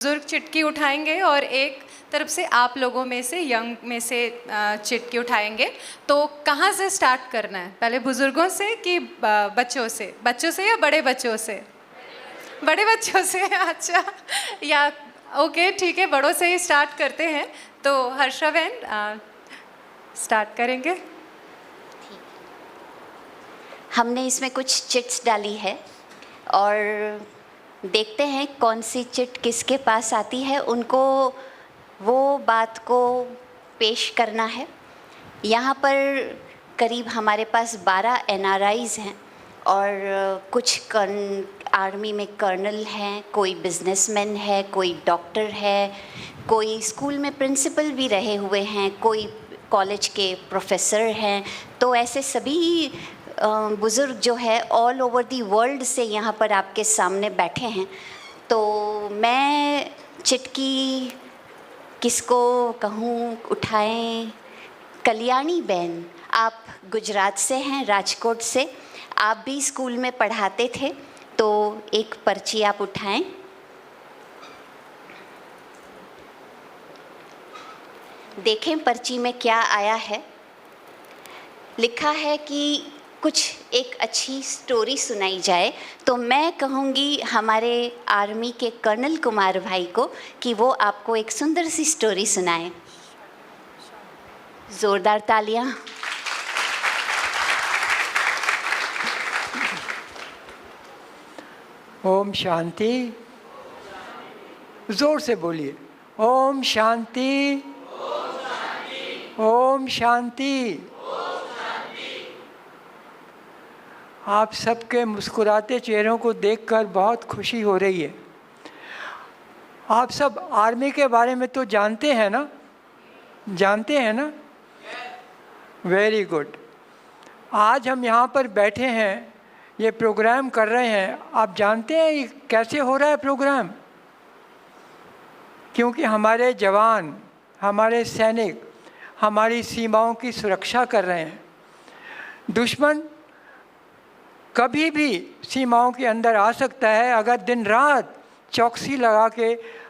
बुजुर्ग चिटकी उठाएंगे और एक तरफ से आप लोगों में से यंग में से चिटकी उठाएंगे। तो कहाँ से स्टार्ट करना है, पहले बुजुर्गों से कि बच्चों से या बड़े बच्चों से? बड़े बच्चों से अच्छा, या ओके ठीक है, बड़ों से ही स्टार्ट करते हैं। तो हर्षा बहन स्टार्ट करेंगे। हमने इसमें कुछ चिट्स डाली है और देखते हैं कौन सी चिट किसके पास आती है, उनको वो बात को पेश करना है। यहाँ पर करीब हमारे पास 12 NRIs हैं और कुछ आर्मी में कर्नल हैं, कोई बिजनेसमैन है, कोई डॉक्टर है, कोई स्कूल में प्रिंसिपल भी रहे हुए हैं, कोई कॉलेज के प्रोफेसर हैं। तो ऐसे सभी बुज़ुर्ग जो है ऑल ओवर दी वर्ल्ड से यहाँ पर आपके सामने बैठे हैं। तो मैं चिटकी किसको कहूँ उठाएं? कल्याणी बहन, आप गुजरात से हैं, राजकोट से, आप भी स्कूल में पढ़ाते थे, तो एक पर्ची आप उठाएं। देखें पर्ची में क्या आया है। लिखा है कि कुछ एक अच्छी स्टोरी सुनाई जाए। तो मैं कहूँगी हमारे आर्मी के कर्नल कुमार भाई को कि वो आपको एक सुंदर सी स्टोरी सुनाए। ज़ोरदार तालियां। ओम शांति। जोर से बोलिए, ओम शांति। ओम शांति। आप सबके मुस्कुराते चेहरों को देखकर बहुत खुशी हो रही है। आप सब आर्मी के बारे में तो जानते हैं ना? जानते हैं ना? Very good. आज हम यहाँ पर बैठे हैं, ये प्रोग्राम कर रहे हैं। आप जानते हैं ये कैसे हो रहा है प्रोग्राम? क्योंकि हमारे जवान, हमारे सैनिक हमारी सीमाओं की सुरक्षा कर रहे हैं। दुश्मन कभी भी सीमाओं के अंदर आ सकता है अगर दिन रात चौकसी लगा के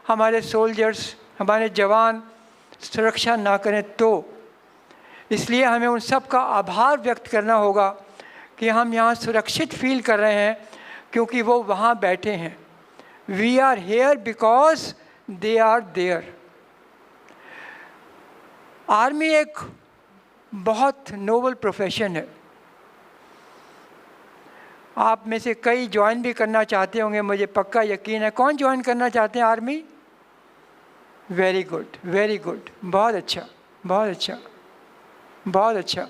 हमारे सोल्जर्स, हमारे जवान सुरक्षा ना करें तो। इसलिए हमें उन सब का आभार व्यक्त करना होगा कि हम यहाँ सुरक्षित फील कर रहे हैं क्योंकि वो वहाँ बैठे हैं। We are here because they are there. Army एक बहुत नोबल प्रोफेशन है। आप में से कई ज्वाइन भी करना चाहते होंगे, मुझे पक्का यकीन है। कौन ज्वाइन करना चाहते हैं army? Very good, very good, बहुत अच्छा, बहुत अच्छा, बहुत अच्छा।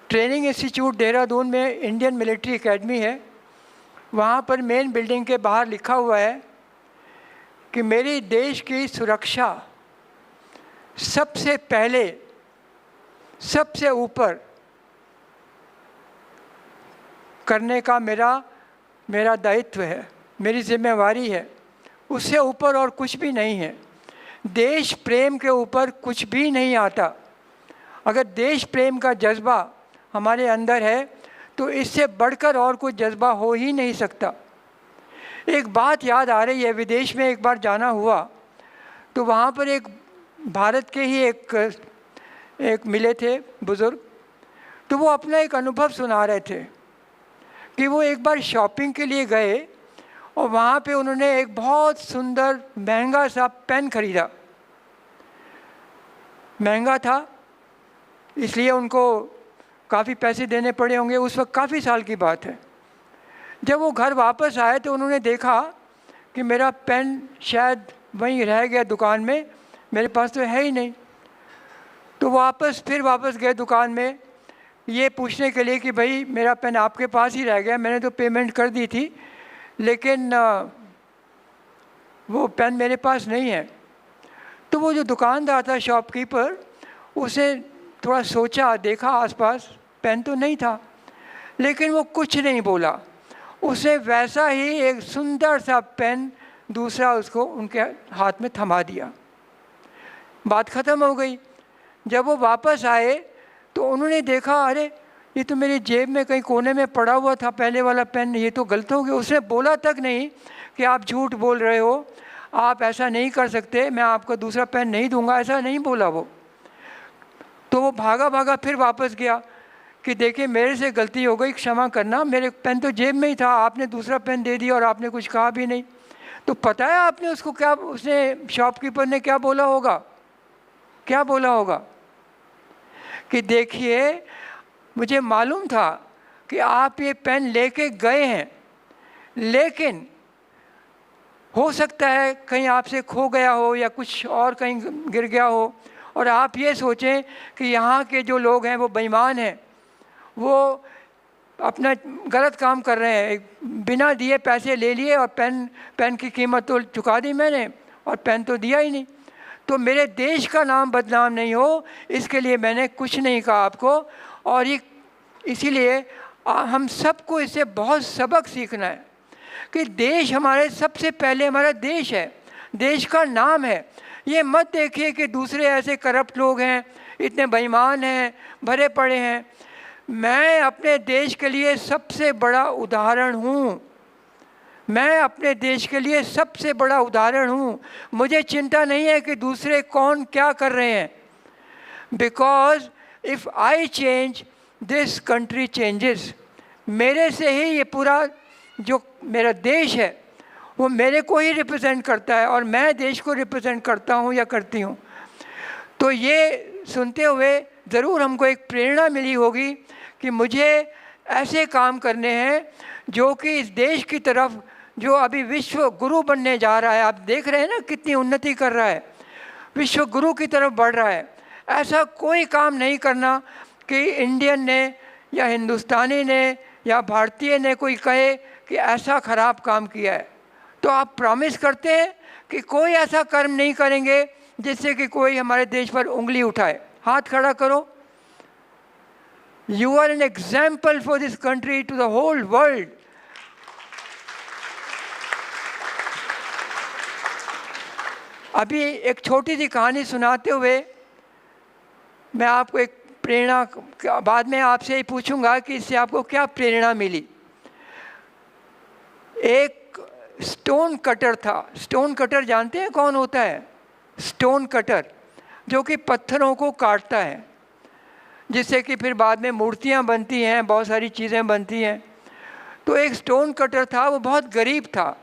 ट्रेनिंग इंस्टीट्यूट देहरादून में इंडियन मिलिट्री एकेडमी है। वहाँ पर मेन बिल्डिंग के बाहर लिखा हुआ है कि मेरे देश की सुरक्षा सबसे पहले, सबसे ऊपर करने का मेरा दायित्व है, मेरी जिम्मेवारी है। उससे ऊपर और कुछ भी नहीं है। देश प्रेम के ऊपर कुछ भी नहीं आता। अगर देश प्रेम का जज्बा हमारे अंदर है तो इससे बढ़कर और कोई जज्बा हो ही नहीं सकता। एक बात याद आ रही है, विदेश में एक बार जाना हुआ तो वहाँ पर एक भारत के ही एक मिले थे बुज़ुर्ग। तो वो अपना एक अनुभव सुना रहे थे कि वो एक बार शॉपिंग के लिए गए और वहाँ पे उन्होंने एक बहुत सुंदर महंगा सा पेन खरीदा। महंगा था इसलिए उनको काफ़ी पैसे देने पड़े होंगे। उस वक्त काफ़ी साल की बात है। जब वो घर वापस आए तो उन्होंने देखा कि मेरा पेन शायद वहीं रह गया दुकान में, मेरे पास तो है ही नहीं। तो फिर वापस गए दुकान में ये पूछने के लिए कि भाई मेरा पेन आपके पास ही रह गया, मैंने तो पेमेंट कर दी थी लेकिन वो पेन मेरे पास नहीं है। तो वो जो दुकानदार था, शॉपकीपर, उसे थोड़ा सोचा, देखा आसपास, पेन तो नहीं था, लेकिन वो कुछ नहीं बोला। उसे वैसा ही एक सुंदर सा पेन दूसरा उसको उनके हाथ में थमा दिया। बात ख़त्म हो गई। जब वो वापस आए तो उन्होंने देखा, अरे ये तो मेरी जेब में कहीं कोने में पड़ा हुआ था पहले वाला पेन, ये तो गलत हो गया। उसने बोला तक नहीं कि आप झूठ बोल रहे हो, आप ऐसा नहीं कर सकते, मैं आपको दूसरा पेन नहीं दूंगा, ऐसा नहीं बोला वो। तो वो भागा भागा फिर वापस गया कि देखिए मेरे से गलती हो गई, क्षमा करना, मेरे पेन तो जेब में ही था, आपने दूसरा पेन दे दिया और आपने कुछ कहा भी नहीं। तो पता है आपने उसको क्या, उसने शॉपकीपर ने क्या बोला होगा, क्या बोला होगा कि देखिए मुझे मालूम था कि आप ये पेन लेके गए हैं, लेकिन हो सकता है कहीं आपसे खो गया हो या कुछ और कहीं गिर गया हो, और आप ये सोचें कि यहाँ के जो लोग हैं वो बेईमान हैं, वो अपना गलत काम कर रहे हैं, बिना दिए पैसे ले लिए और पेन की कीमत तो चुका दी मैंने और पेन तो दिया ही नहीं। तो मेरे देश का नाम बदनाम नहीं हो, इसके लिए मैंने कुछ नहीं कहा आपको। और ये इसीलिए हम सबको इससे बहुत सबक सीखना है कि देश हमारे सबसे पहले हमारा देश है, देश का नाम है। ये मत देखिए कि दूसरे ऐसे करप्ट लोग हैं, इतने बेईमान हैं, भरे पड़े हैं। मैं अपने देश के लिए सबसे बड़ा उदाहरण हूँ, मैं अपने देश के लिए सबसे बड़ा उदाहरण हूँ। मुझे चिंता नहीं है कि दूसरे कौन क्या कर रहे हैं, because if I change this country changes. मेरे से ही ये पूरा जो मेरा देश है वो मेरे को ही रिप्रेजेंट करता है और मैं देश को रिप्रेजेंट करता हूँ या करती हूँ। तो ये सुनते हुए ज़रूर हमको एक प्रेरणा मिली होगी कि मुझे ऐसे काम करने हैं जो कि इस देश की तरफ, जो अभी विश्व गुरु बनने जा रहा है, आप देख रहे हैं ना कितनी उन्नति कर रहा है, विश्व गुरु की तरफ बढ़ रहा है। ऐसा कोई काम नहीं करना कि इंडियन ने या हिंदुस्तानी ने या भारतीय ने कोई कहे कि ऐसा ख़राब काम किया है। तो आप प्रॉमिस करते हैं कि कोई ऐसा कर्म नहीं करेंगे जिससे कि कोई हमारे देश पर उंगली उठाए। हाथ खड़ा करो। You are an example for this country to the whole world. अभी एक छोटी सी कहानी सुनाते हुए मैं आपको एक प्रेरणा, बाद में आपसे ही पूछूंगा कि इससे आपको क्या प्रेरणा मिली। एक स्टोन कटर था। स्टोन कटर जानते हैं कौन होता है? स्टोन कटर, जो कि पत्थरों को काटता है, जिससे कि फिर बाद में मूर्तियाँ बनती हैं, बहुत सारी चीज़ें बनती हैं। तो एक स्टोन कटर था, वो बहुत गरीब था।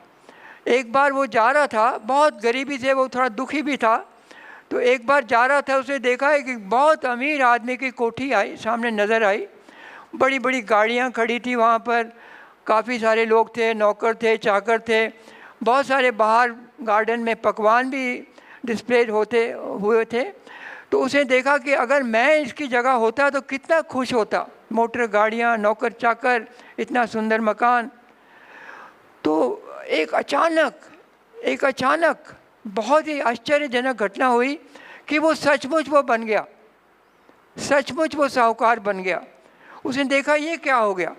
एक बार वो जा रहा था, बहुत गरीबी से वो थोड़ा दुखी भी था, तो एक बार जा रहा था, उसने देखा है कि बहुत अमीर आदमी की कोठी आई, सामने नज़र आई। बड़ी बड़ी गाड़ियाँ खड़ी थी वहाँ पर, काफ़ी सारे लोग थे, नौकर थे, चाकर थे, बहुत सारे बाहर गार्डन में पकवान भी डिस्प्ले होते हुए थे। तो उसने देखा कि अगर मैं इसकी जगह होता तो कितना खुश होता, मोटर गाड़ियाँ, नौकर चाकर, इतना सुंदर मकान। तो एक अचानक बहुत ही आश्चर्यजनक घटना हुई कि वो सचमुच वो बन गया, सचमुच वो साहूकार बन गया। उसने देखा ये क्या हो गया,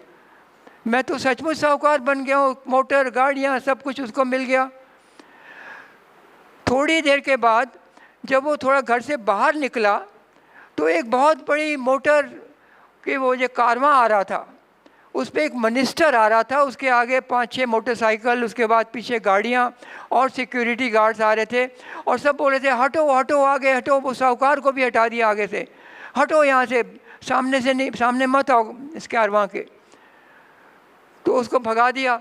मैं तो सचमुच साहूकार बन गया हूँ, मोटर गाड़ियाँ सब कुछ उसको मिल गया। थोड़ी देर के बाद जब वो थोड़ा घर से बाहर निकला तो एक बहुत बड़ी मोटर के वो जो कारवां आ रहा था, उस पर एक मिनिस्टर आ रहा था, उसके आगे 5-6 मोटरसाइकिल, उसके बाद पीछे गाड़ियाँ और सिक्योरिटी गार्ड्स आ रहे थे और सब बोल रहे थे हटो हटो आगे हटो। वो साहूकार को भी हटा दिया आगे से, हटो यहाँ से, सामने से नहीं, सामने मत आओ इस कारवां के। तो उसको भगा दिया।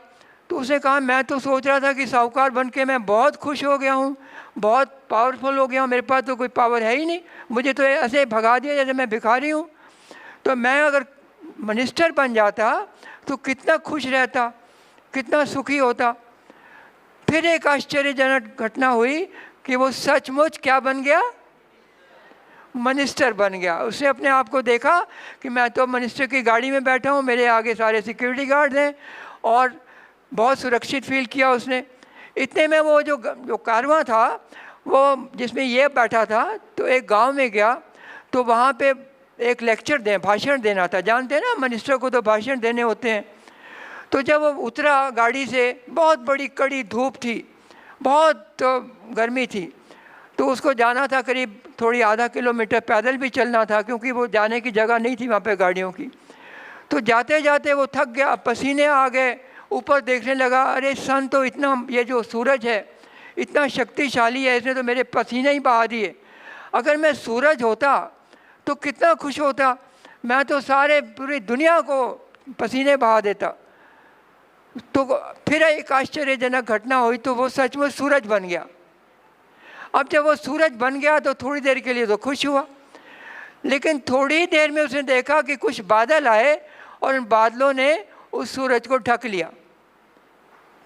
तो उसने कहा मैं तो सोच रहा था कि साहूकार बन के मैं बहुत खुश हो गया हूँ, बहुत पावरफुल हो गया हूँ, मेरे पास तो कोई पावर है ही नहीं, मुझे तो ऐसे भगा दिया जैसे मैं भिखारी हूँ। तो मैं अगर मिनिस्टर बन जाता तो कितना खुश रहता, कितना सुखी होता। फिर एक आश्चर्यजनक घटना हुई कि वो सचमुच क्या बन गया, मिनिस्टर बन गया। उसने अपने आप को देखा कि मैं तो मिनिस्टर की गाड़ी में बैठा हूँ, मेरे आगे सारे सिक्योरिटी गार्ड हैं, और बहुत सुरक्षित फील किया उसने। इतने में वो जो कारवां था वो जिसमें ये बैठा था, तो एक गांव में गया, तो वहाँ पे एक लेक्चर भाषण देना था। जानते हैं ना मिनिस्टर को तो भाषण देने होते हैं। तो जब वो उतरा गाड़ी से, बहुत बड़ी कड़ी धूप थी, बहुत गर्मी थी, तो उसको जाना था करीब थोड़ी आधा किलोमीटर, पैदल भी चलना था क्योंकि वो जाने की जगह नहीं थी वहाँ पे गाड़ियों की। तो जाते जाते वो थक गया, पसीने आ गए, ऊपर देखने लगा, अरे सन तो इतना, ये जो सूरज है इतना शक्तिशाली है, इसने तो मेरे पसीने ही बहा दिए। अगर मैं सूरज होता तो कितना खुश होता, मैं तो सारे पूरी दुनिया को पसीने बहा देता। तो फिर एक आश्चर्यजनक घटना हुई, तो वो सचमुच सूरज बन गया। अब जब वो सूरज बन गया तो थोड़ी देर के लिए तो खुश हुआ, लेकिन थोड़ी देर में उसने देखा कि कुछ बादल आए और उन बादलों ने उस सूरज को ढक लिया।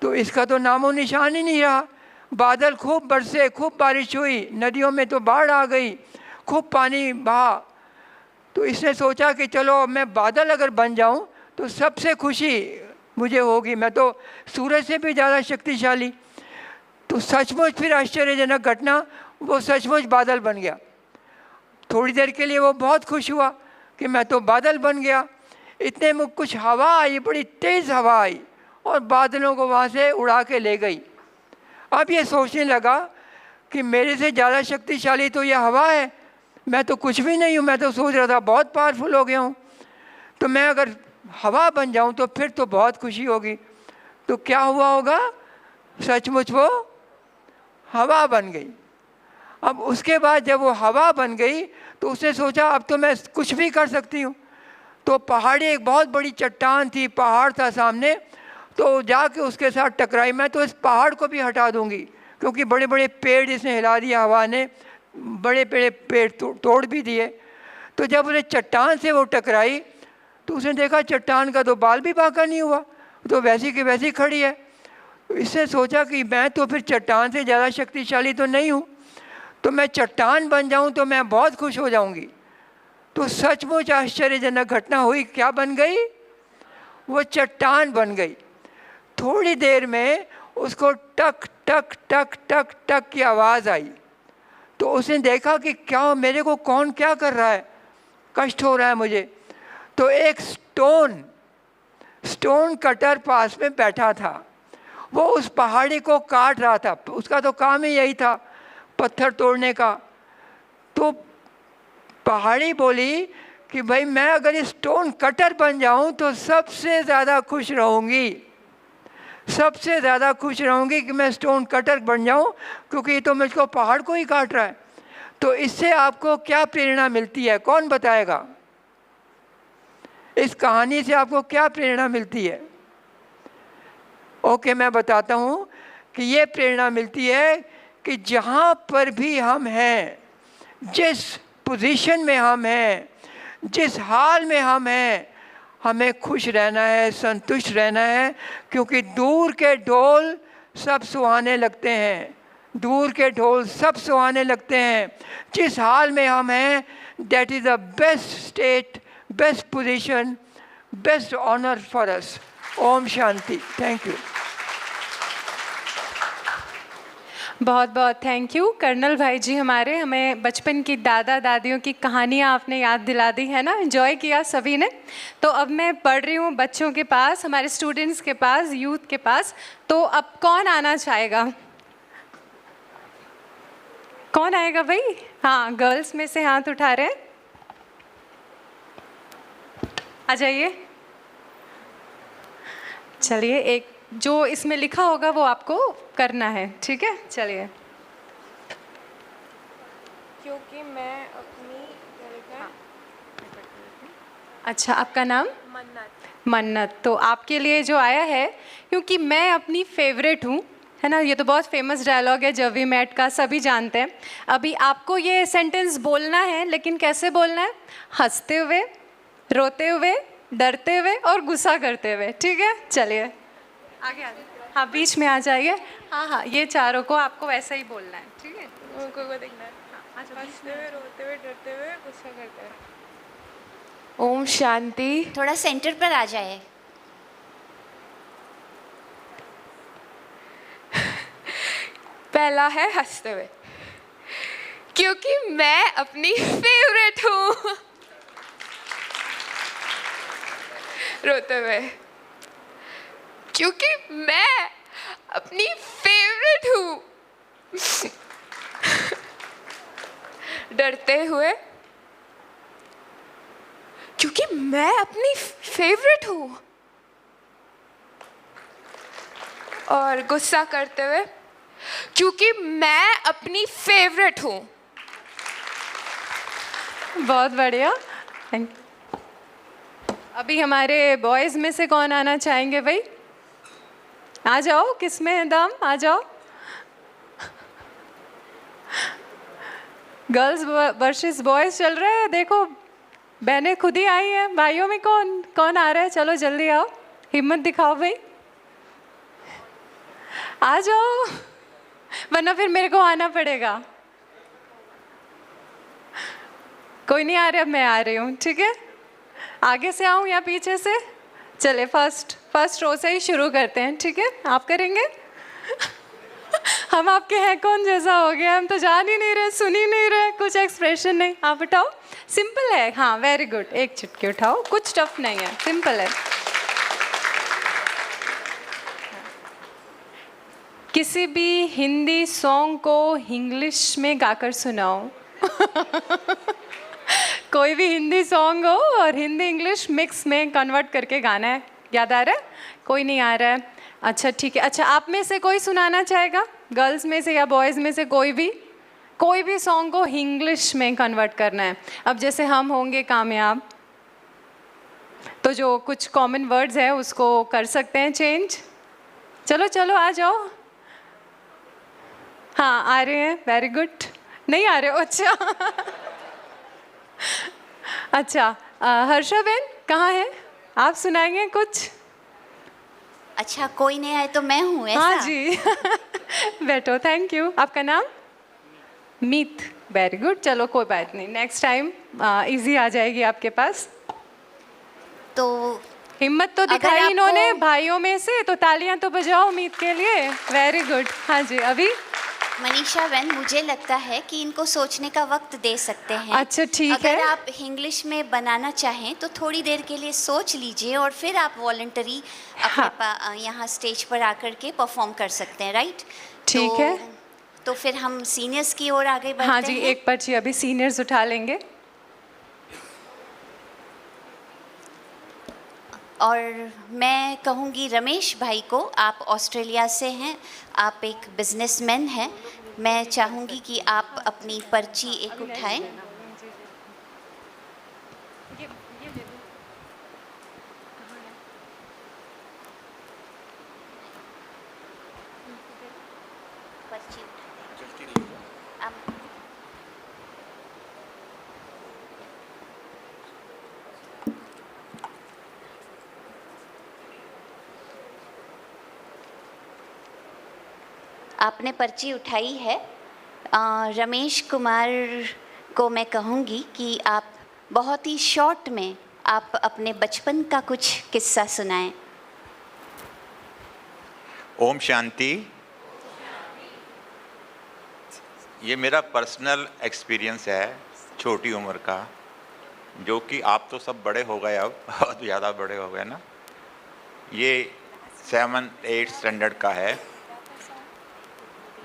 तो इसका तो नामो निशान ही नहीं रहा। बादल खूब बरसे, खूब बारिश हुई, नदियों में तो बाढ़ आ गई, खूब पानी बहा। तो इसने सोचा कि चलो मैं बादल अगर बन जाऊं तो सबसे खुशी मुझे होगी, मैं तो सूरज से भी ज़्यादा शक्तिशाली। तो सचमुच फिर आश्चर्यजनक घटना, वो सचमुच बादल बन गया। थोड़ी देर के लिए वो बहुत खुश हुआ कि मैं तो बादल बन गया। इतने में कुछ हवा आई, बड़ी तेज़ हवा आई और बादलों को वहाँ से उड़ा के ले गई। अब ये सोचने लगा कि मेरे से ज़्यादा शक्तिशाली तो ये हवा है, मैं तो कुछ भी नहीं हूँ। मैं तो सोच रहा था बहुत पावरफुल हो गया हूँ, तो मैं अगर हवा बन जाऊँ तो फिर तो बहुत खुशी होगी। तो क्या हुआ होगा, सचमुच वो हवा बन गई। अब उसके बाद जब वो हवा बन गई तो उसने सोचा अब तो मैं कुछ भी कर सकती हूँ। तो पहाड़ी, एक बहुत बड़ी चट्टान थी, पहाड़ था सामने, तो जाके उसके साथ टकराई। मैं तो इस पहाड़ को भी हटा दूंगी, क्योंकि बड़े बड़े पेड़ इसने हिला दिया हवा ने, बड़े बड़े पेड़ तोड़ भी दिए। तो जब उन्हें चट्टान से वो टकराई तो उसने देखा चट्टान का तो बाल भी बांका नहीं हुआ, तो वैसी की वैसी खड़ी है। इसने सोचा कि मैं तो फिर चट्टान से ज़्यादा शक्तिशाली तो नहीं हूँ, तो मैं चट्टान बन जाऊँ तो मैं बहुत खुश हो जाऊँगी। तो सचमुच आश्चर्यजनक घटना हुई, क्या बन गई, वो चट्टान बन गई। थोड़ी देर में उसको टक टक टक टक टक की आवाज़ आई। तो उसने देखा कि क्या मेरे को कौन क्या कर रहा है, कष्ट हो रहा है मुझे। तो एक स्टोन कटर पास में बैठा था, वो उस पहाड़ी को काट रहा था। उसका तो काम ही यही था, पत्थर तोड़ने का। तो पहाड़ी बोली कि भाई मैं अगर इस स्टोन कटर बन जाऊं तो सबसे ज़्यादा खुश रहूँगी, सबसे ज़्यादा खुश रहूँगी कि मैं स्टोन कटर बन जाऊं, क्योंकि ये तो मुझको पहाड़ को ही काट रहा है। तो इससे आपको क्या प्रेरणा मिलती है, कौन बताएगा? इस कहानी से आपको क्या प्रेरणा मिलती है? ओके, मैं बताता हूँ कि ये प्रेरणा मिलती है कि जहाँ पर भी हम हैं, जिस पोजीशन में हम हैं, जिस हाल में हम हैं, हमें खुश रहना है, संतुष्ट रहना है, क्योंकि दूर के ढोल सब सुहाने लगते हैं, दूर के ढोल सब सुहाने लगते हैं। जिस हाल में हम हैं, that is the best state, best position, best honour for us. ओम शांति। Thank you. बहुत बहुत थैंक यू कर्नल भाई जी। हमारे हमें बचपन की दादा दादियों की कहानियाँ आपने याद दिला दी है ना, एंजॉय किया सभी ने। तो अब मैं पढ़ रही हूँ बच्चों के पास, हमारे स्टूडेंट्स के पास, यूथ के पास। तो अब कौन आना चाहेगा, कौन आएगा भाई? हाँ, गर्ल्स में से हाथ उठा रहे हैं, आ जाइए। चलिए, एक जो इसमें लिखा होगा वो आपको करना है, ठीक है? चलिए। क्योंकि मैं अपनी अच्छा, आपका नाम? मन्नत। मन्नत। तो आपके लिए जो आया है, क्योंकि मैं अपनी फेवरेट हूँ, है ना, ये तो बहुत फेमस डायलॉग है जब वी मेट का, सभी जानते हैं। अभी आपको ये सेंटेंस बोलना है, लेकिन कैसे बोलना है? हंसते हुए, रोते हुए, डरते हुए और गुस्सा करते हुए, ठीक है? चलिए आगे आ जाइए। हाँ, बीच में आ जाइए। हाँ हाँ, ये चारों को आपको वैसे ही बोलना है, ठीक है? उनको को देखना है। हंसते हुए, रोते हुए, डरते हुए, गुस्सा करते हुए। ओम शांति। थोड़ा सेंटर पर आ जाए। पहला है हंसते हुए, क्योंकि मैं अपनी फेवरेट हूँ। रोते हुए, क्योंकि मैं अपनी फेवरेट हूँ। डरते हुए, क्योंकि मैं अपनी फेवरेट हूँ। और गुस्सा करते हुए, क्योंकि मैं अपनी फेवरेट हूँ। बहुत बढ़िया, थैंक यू। अभी हमारे बॉयज़ में से कौन आना चाहेंगे भाई? आ जाओ, किस में है दम, आ जाओ। गर्ल्स वर्सेस बॉयज़ चल रहा है, देखो बहनें खुद ही आई हैं, भाइयों में कौन कौन आ रहा है? चलो जल्दी आओ, हिम्मत दिखाओ भाई, आ जाओ, वरना फिर मेरे को आना पड़ेगा। कोई नहीं आ रहा, अब मैं आ रही हूँ, ठीक है? आगे से आऊँ या पीछे से? चले फर्स्ट रो से ही शुरू करते हैं, ठीक है? आप करेंगे? हम आपके हैं कौन जैसा हो गया, हम तो जान ही नहीं रहे, सुन ही नहीं रहे, कुछ एक्सप्रेशन नहीं। आप उठाओ, सिंपल है। हाँ, वेरी गुड, एक चुटकी उठाओ, कुछ टफ नहीं है, सिंपल है। किसी भी हिंदी सॉन्ग को इंग्लिश में गाकर सुनाओ। कोई भी हिंदी सॉन्ग हो और हिंदी इंग्लिश मिक्स में कन्वर्ट करके गाना है। याद आ रहा है? कोई नहीं आ रहा है? अच्छा ठीक है। अच्छा, आप में से कोई सुनाना चाहेगा? गर्ल्स में से या बॉयज़ में से कोई भी सॉन्ग को इंग्लिश में कन्वर्ट करना है। अब जैसे हम होंगे कामयाब, तो जो कुछ कॉमन वर्ड्स है उसको कर सकते हैं चेंज। चलो चलो आ जाओ। हाँ आ रहे हैं, वेरी गुड। नहीं आ रहे हो? अच्छा। अच्छा, हर्षा बहन कहाँ है? आप सुनाएंगे कुछ? अच्छा, कोई नहीं आए तो मैं हूँ, ऐसा? हाँ जी। बैठो, थैंक यू। आपका नाम? मीत, वेरी गुड। चलो कोई बात नहीं, नेक्स्ट टाइम इजी आ जाएगी आपके पास। तो हिम्मत तो दिखाई इन्होंने भाइयों में से, तो तालियां तो बजाओ मीत के लिए, वेरी गुड। हाँ जी, अभी मनीषा बहन, मुझे लगता है कि इनको सोचने का वक्त दे सकते हैं। अच्छा ठीक है। अगर आप इंग्लिश में बनाना चाहें तो थोड़ी देर के लिए सोच लीजिए और फिर आप वॉलंटरी अपने यहाँ स्टेज पर आकर के परफॉर्म कर सकते हैं, राइट? ठीक है। तो फिर हम सीनियर्स की ओर आगे बढ़ते हैं। हाँ जी, एक पर्ची अभी सीनियर्स उठा लेंगे। और मैं कहूँगी रमेश भाई को, आप ऑस्ट्रेलिया से हैं, आप एक बिजनेसमैन हैं, मैं चाहूँगी कि आप अपनी पर्ची एक उठाएं। पर्ची आप आपने पर्ची उठाई है। रमेश कुमार को मैं कहूँगी कि आप बहुत ही शॉर्ट में आप अपने बचपन का कुछ किस्सा सुनाएं। ओम शांति। ये मेरा पर्सनल एक्सपीरियंस है छोटी उम्र का, जो कि आप तो सब बड़े हो गए, अब बहुत ज़्यादा बड़े हो गए ना। ये 7-8 स्टैंडर्ड का है।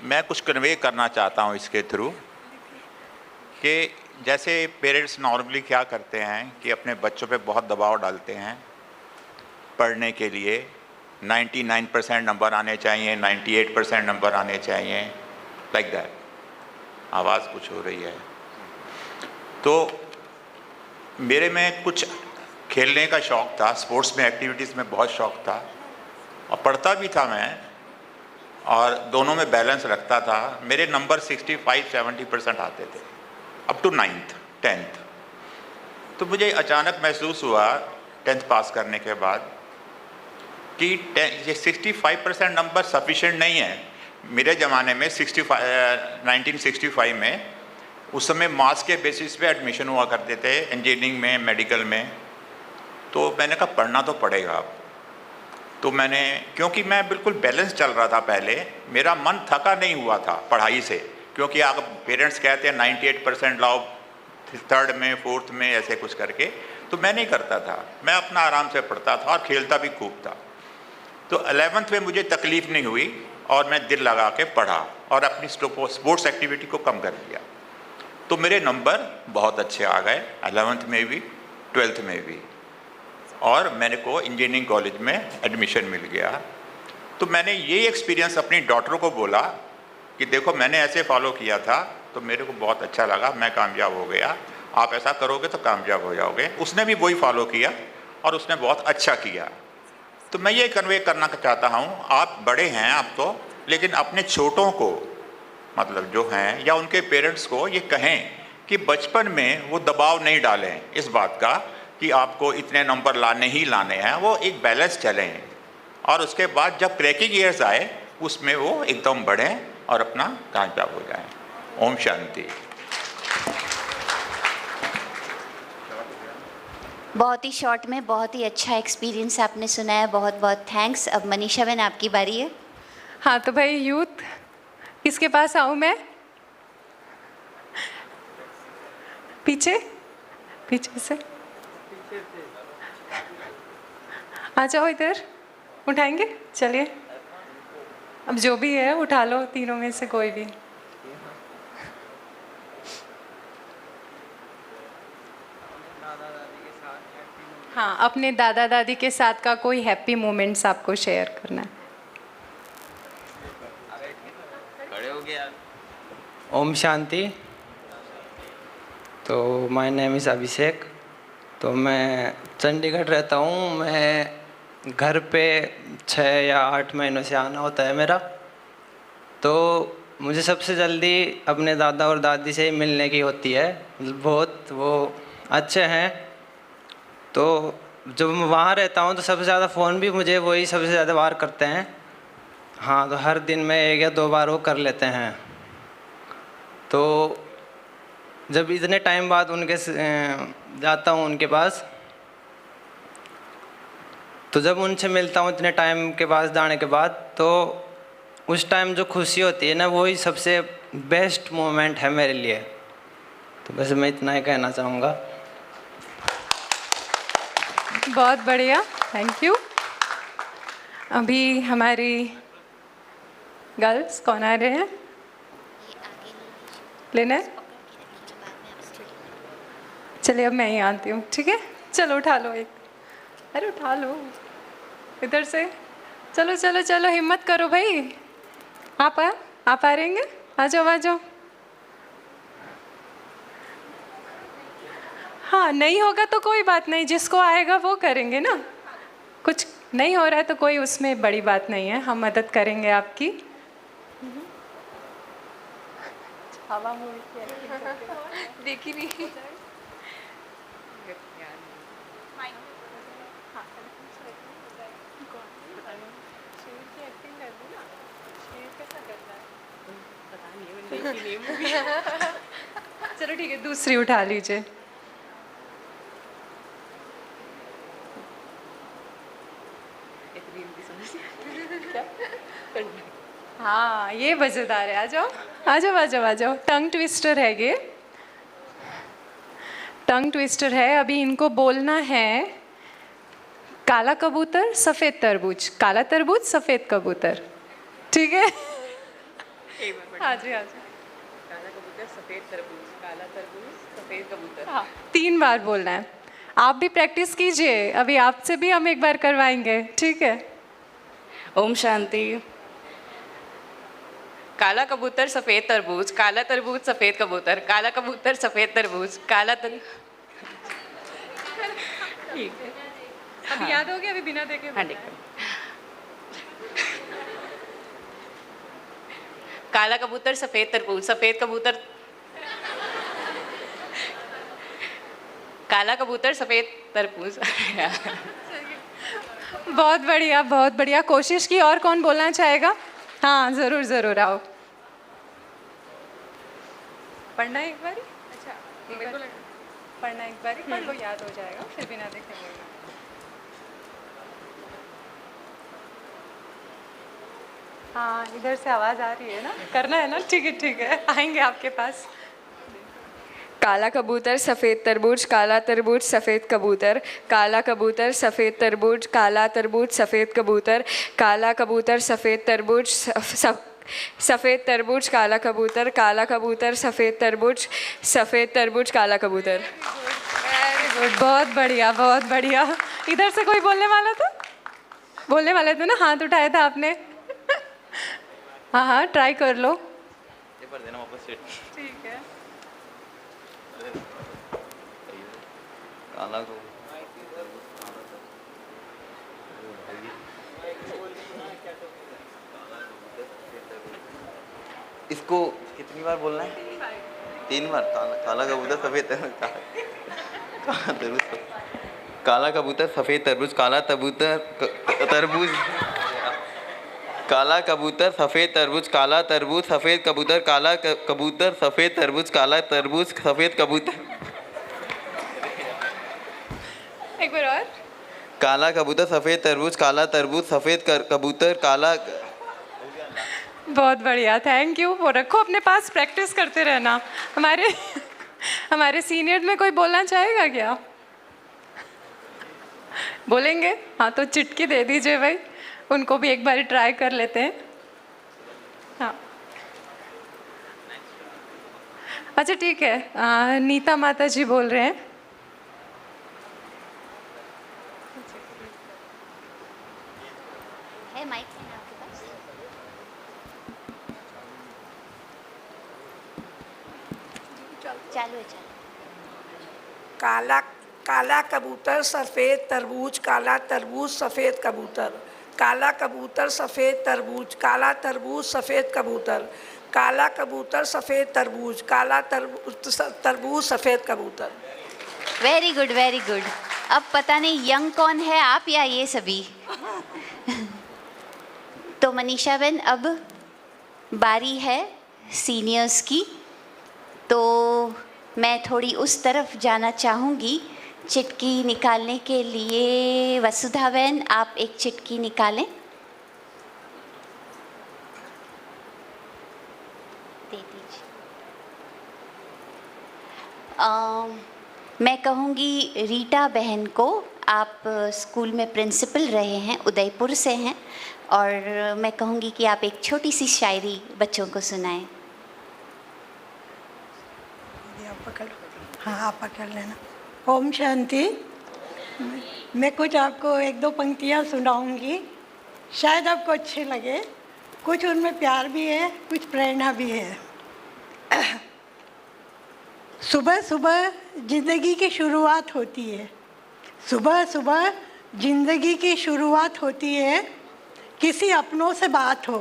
मैं कुछ कन्वे करना चाहता हूँ इसके थ्रू कि जैसे पेरेंट्स नॉर्मली क्या करते हैं कि अपने बच्चों पे बहुत दबाव डालते हैं पढ़ने के लिए। 99% नंबर आने चाहिए, 98% नंबर आने चाहिए, लाइक दैट। आवाज़ कुछ हो रही है। तो मेरे में कुछ खेलने का शौक़ था, स्पोर्ट्स में एक्टिविटीज़ में बहुत शौक़ था और पढ़ता भी था मैं, और दोनों में बैलेंस रखता था। मेरे नंबर 65-70% आते थे अप टू 9th 10th। तो मुझे अचानक महसूस हुआ 10th पास करने के बाद कि ये 65% नंबर सफिशेंट नहीं है। मेरे ज़माने में 1965 में उस समय मार्क्स के बेसिस पे एडमिशन हुआ करते थे इंजीनियरिंग में, मेडिकल में। तो मैंने कहा पढ़ना तो पड़ेगा अब। तो मैंने, क्योंकि मैं बिल्कुल बैलेंस चल रहा था पहले, मेरा मन थका नहीं हुआ था पढ़ाई से, क्योंकि आप पेरेंट्स कहते हैं 98% लाओ 3rd में 4th में ऐसे कुछ करके, तो मैं नहीं करता था। मैं अपना आराम से पढ़ता था और खेलता भी खूब था। तो 11th में मुझे तकलीफ़ नहीं हुई और मैं दिल लगा के पढ़ा और अपनी स्पोर्ट्स एक्टिविटी को कम कर दिया। तो मेरे नंबर बहुत अच्छे आ गए 11th में भी, 12th में भी, और मेरे को इंजीनियरिंग कॉलेज में एडमिशन मिल गया। तो मैंने ये एक्सपीरियंस अपनी डॉटर को बोला कि देखो मैंने ऐसे फॉलो किया था तो मेरे को बहुत अच्छा लगा, मैं कामयाब हो गया, आप ऐसा करोगे तो कामयाब हो जाओगे। उसने भी वही फॉलो किया और उसने बहुत अच्छा किया। तो मैं ये कन्वे करना चाहता हूँ, आप बड़े हैं आप तो, लेकिन अपने छोटों को मतलब जो हैं या उनके पेरेंट्स को ये कहें कि बचपन में वो दबाव नहीं डालें इस बात का कि आपको इतने नंबर लाने ही लाने हैं। वो एक बैलेंस चलें और उसके बाद जब क्रैकिंग ईयर्स आए उसमें वो एकदम बढ़ें और अपना कामयाब हो जाएं। ओम शांति। बहुत ही शॉर्ट में बहुत ही अच्छा एक्सपीरियंस आपने सुनाया, बहुत बहुत थैंक्स। अब मनीषा बहन आपकी बारी है। हाँ तो भाई यूथ, किसके पास आऊँ मैं? पीछे पीछे से आ जाओ इधर, उठाएंगे? चलिए, अब जो भी है उठा लो, तीनों में से कोई भी। हाँ, अपने दादा दादी के साथ का कोई हैप्पी मोमेंट्स आपको शेयर करना है। ओम शांति। तो माय नेम इज़ अभिषेक। तो मैं चंडीगढ़ रहता हूँ। मैं घर पे 6 या 8 महीनों से आना होता है मेरा। तो मुझे सबसे जल्दी अपने दादा और दादी से ही मिलने की होती है। बहुत वो अच्छे हैं। तो जब मैं वहाँ रहता हूँ तो सबसे ज़्यादा फ़ोन भी मुझे वही सबसे ज़्यादा बार करते हैं। हाँ, तो हर दिन में 1 या 2 बार वो कर लेते हैं। तो जब इतने टाइम बाद उनके जाता हूँ उनके पास, तो जब उनसे मिलता हूँ इतने टाइम के बाद जाने के बाद, तो उस टाइम जो खुशी होती है ना, वही सबसे बेस्ट मोमेंट है मेरे लिए। तो बस मैं इतना ही कहना चाहूँगा। बहुत बढ़िया, थैंक यू। अभी हमारी गर्ल्स कौन आ रहे हैं? लेना है? चलिए अब मैं ही आती हूँ, ठीक है? चलो उठा लो एक, अरे उठा लो इधर से। चलो चलो चलो, हिम्मत करो भाई। आप आ रहेंगे? आ जाओ आ जाओ। हाँ, नहीं होगा तो कोई बात नहीं, जिसको आएगा वो करेंगे ना। कुछ नहीं हो रहा है तो कोई उसमें बड़ी बात नहीं है, हम मदद करेंगे आपकी। हवा देखी नहीं। चलो ठीक है, दूसरी उठा लीजिए। हाँ, ये मजेदार है। आ जाओ आ जाओ आ जाओ आ जाओ। टंग ट्विस्टर है ये, टंग ट्विस्टर है। अभी इनको बोलना है काला कबूतर सफ़ेद तरबूज, काला तरबूज सफ़ेद कबूतर, ठीक है? हाँ जी हाँ जी। काला कबूतर सफेद तरबूज, काला तरबूज सफेद कबूतर। हाँ, 3 बार बोलना है। आप भी प्रैक्टिस कीजिए, अभी आपसे भी हम एक बार करवाएंगे, ठीक है? ओम शांति। काला कबूतर सफेद तरबूज, काला तरबूज सफेद कबूतर, काला कबूतर सफेद तरबूज, काला तर। ठीक है, अभी याद हो गया? अभी बिना देखे हाँ ठीक। काला कबूतर सफेद तरबूज, सफेद कबूतर, काला कबूतर सफेद तरबूज। बहुत बढ़िया बहुत बढ़िया, कोशिश की। और कौन बोलना चाहेगा? हाँ ज़रूर ज़रूर, आओ। पढ़ना है एक बारी? अच्छा, पढ़ना एक बारी, पढ़ लो, याद हो जाएगा, फिर बिना देखे बोलना। हाँ, इधर से आवाज़ आ रही है ना? करना है ना? ठीक है, आएंगे आपके पास। काला कबूतर सफ़ेद तरबूज, काला तरबूज सफ़ेद कबूतर, काला कबूतर सफ़ेद तरबूज, काला तरबूज सफ़ेद कबूतर, काला कबूतर सफ़ेद तरबूज, सफ़ेद तरबूज काला कबूतर, काला कबूतर सफ़ेद तरबूज, सफ़ेद तरबूज काला कबूतर। वेरी गुड, बहुत बढ़िया बहुत बढ़िया। इधर से कोई बोलने वाला था? बोलने वाले थे ना, हाथ उठाया था आपने। हाँ हाँ ट्राई कर लो। ये पर देना वापस सीट। ठीक है। काला को इसको कितनी बार बोलना है? 3 बार। काला कबूतर सफेद तरबूज काला कबूतर सफेद तरबूज काला कबूतर तरबूज काला कबूतर सफेद तरबूज काला तरबूज सफेद कबूतर काला कबूतर सफेद तरबूज काला तरबूज सफेद कबूतर। एक बार और। काला कबूतर सफेद तरबूज काला तरबूज सफेद कबूतर काला। बहुत बढ़िया, थैंक यू। वो रखो अपने पास, प्रैक्टिस करते रहना। हमारे सीनियर में कोई बोलना चाहेगा क्या? बोलेंगे? हाँ तो चिटकी दे दीजिए भाई, उनको भी एक बार ट्राई कर लेते हैं। हाँ अच्छा ठीक है, नीता माता जी बोल रहे हैं। है माइक है ना आपके पास? चालू है चालू। काला काला कबूतर सफ़ेद तरबूज काला तरबूज सफ़ेद कबूतर काला कबूतर सफ़ेद तरबूज काला तरबूज सफ़ेद कबूतर काला कबूतर सफ़ेद तरबूज काला तरबूज सफ़ेद कबूतर। Very good very good. अब पता नहीं यंग कौन है, आप या ये सभी? तो मनीषा बहन अब बारी है सीनियर्स की, तो मैं थोड़ी उस तरफ जाना चाहूँगी चिटकी निकालने के लिए। वसुधा बहन आप एक चिटकी निकालें। दे दीजिए। मैं कहूँगी रीटा बहन को, आप स्कूल में प्रिंसिपल रहे हैं, उदयपुर से हैं, और मैं कहूँगी कि आप एक छोटी सी शायरी बच्चों को सुनाएं। आप पकड़। हाँ आप पकड़ लेना। ओम शांति। मैं कुछ आपको 1-2 पंक्तियाँ सुनाऊंगी, शायद आपको अच्छे लगे। कुछ उनमें प्यार भी है, कुछ प्रेरणा भी है। सुबह सुबह ज़िंदगी की शुरुआत होती है, सुबह सुबह ज़िंदगी की शुरुआत होती है। किसी अपनों से बात हो,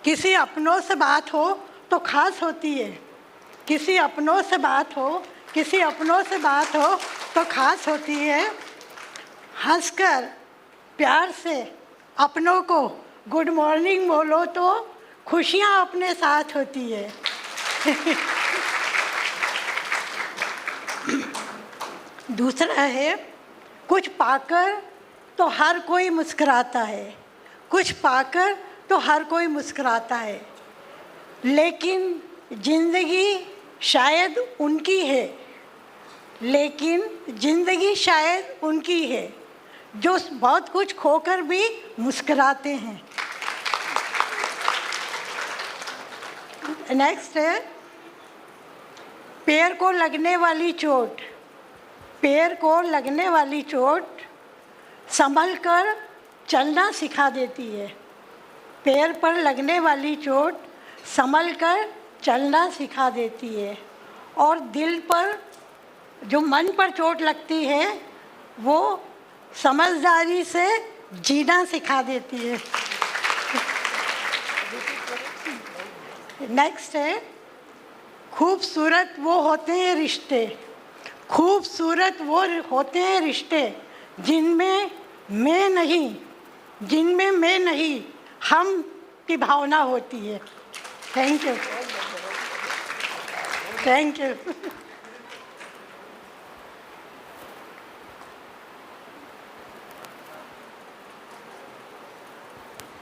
किसी अपनों से बात हो तो ख़ास होती है। किसी अपनों से बात हो, किसी अपनों से बात हो तो ख़ास होती है। हंसकर प्यार से अपनों को गुड मॉर्निंग बोलो तो खुशियाँ अपने साथ होती है। दूसरा है, कुछ पाकर तो हर कोई मुस्कुराता है, कुछ पाकर तो हर कोई मुस्कुराता है, लेकिन ज़िंदगी शायद उनकी है, लेकिन ज़िंदगी शायद उनकी है जो बहुत कुछ खोकर भी मुस्कुराते हैं। नेक्स्ट है, पैर को लगने वाली चोट, पैर को लगने वाली चोट संभल कर चलना सिखा देती है। पैर पर लगने वाली चोट संभल कर चलना सिखा देती है, और दिल पर जो मन पर चोट लगती है वो समझदारी से जीना सिखा देती है। नेक्स्ट है, खूबसूरत वो होते हैं रिश्ते, खूबसूरत वो होते हैं रिश्ते जिनमें मैं नहीं, जिनमें मैं नहीं हम की भावना होती है। Thank you, thank you.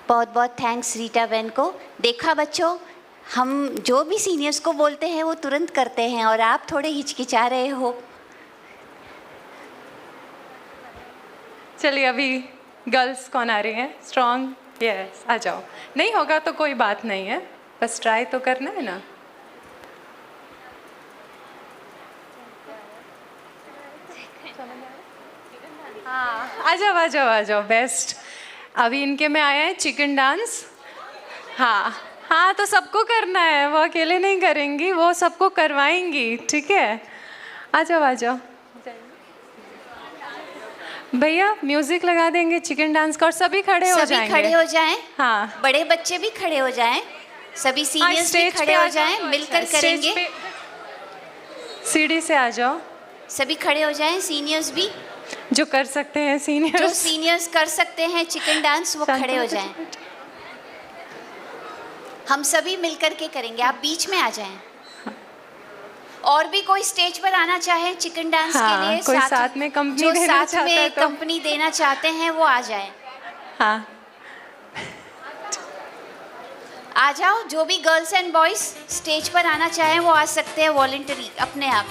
बहुत बहुत थैंक्स रीटा बहन को। देखा बच्चों, हम जो भी सीनियर्स को बोलते हैं वो तुरंत करते हैं, और आप थोड़े हिचकिचा रहे हो। चलिए अभी गर्ल्स कौन आ रही हैं? स्ट्रॉन्ग, यस आ जाओ। नहीं होगा तो कोई बात नहीं है, बस ट्राई तो करना है ना। हाँ आ जाओ आ जाओ आ जाओ, बेस्ट। अभी इनके में आया है चिकन डांस। हाँ हाँ, तो सबको करना है, वो अकेले नहीं करेंगी, वो सबको करवाएंगी, ठीक है। आ जाओ आ जाओ भैया, म्यूजिक लगा देंगे चिकन डांस का और सभी खड़े हो सभी जाएंगे। खड़े हो जाएं। हाँ, बड़े बच्चे भी खड़े हो जाएं, सभी सीनियर्स भी स्टेज खड़े पे हो आ जाओ। जाएं, मिलकर स्टेज करेंगे। पे सीढ़ी से आ जाओ, सभी खड़े हो जाएं, सीनियर्स भी, जो कर सकते हैं जो सीनियर्स। सीनियर्स कर सकते हैं चिकन डांस वो खड़े हो जाएं। हम सभी मिलकर के करेंगे, आप बीच में आ जाएं। और भी कोई स्टेज पर आना चाहे चिकन डांस हाँ, के लिए, कोई साथ में कंपनी जो देना साथ चाहता है में तो। कंपनी देना चाहते हैं वो आ जाएं। हाँ, आ जाओ, जो भी गर्ल्स एंड बॉयज स्टेज पर आना चाहें वो आ सकते हैं, वॉलंटरी अपने आप।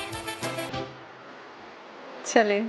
चले।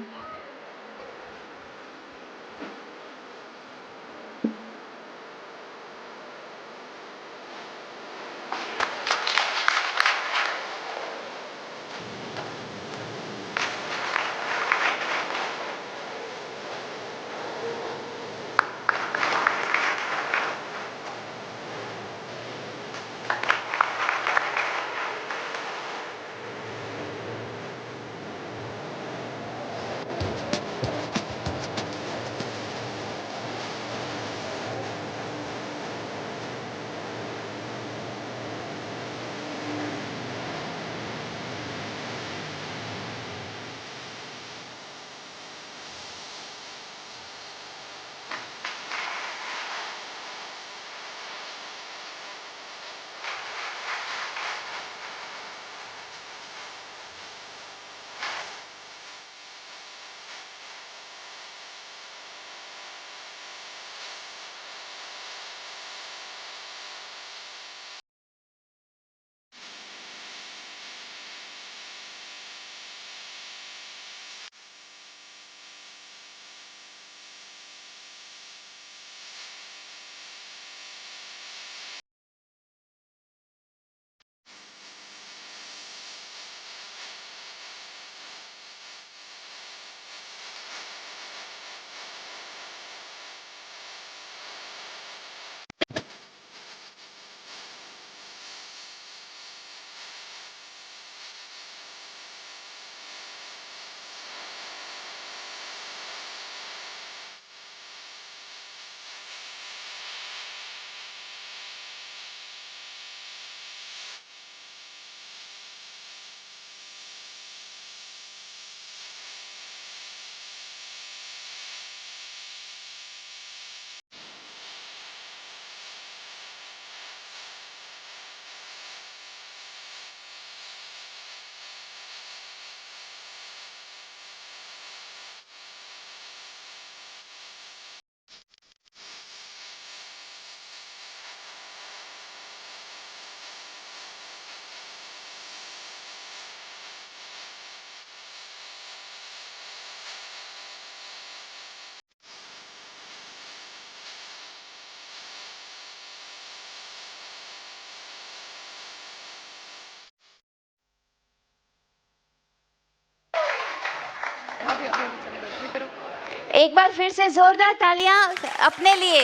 एक बार फिर से जोरदार तालियां अपने लिए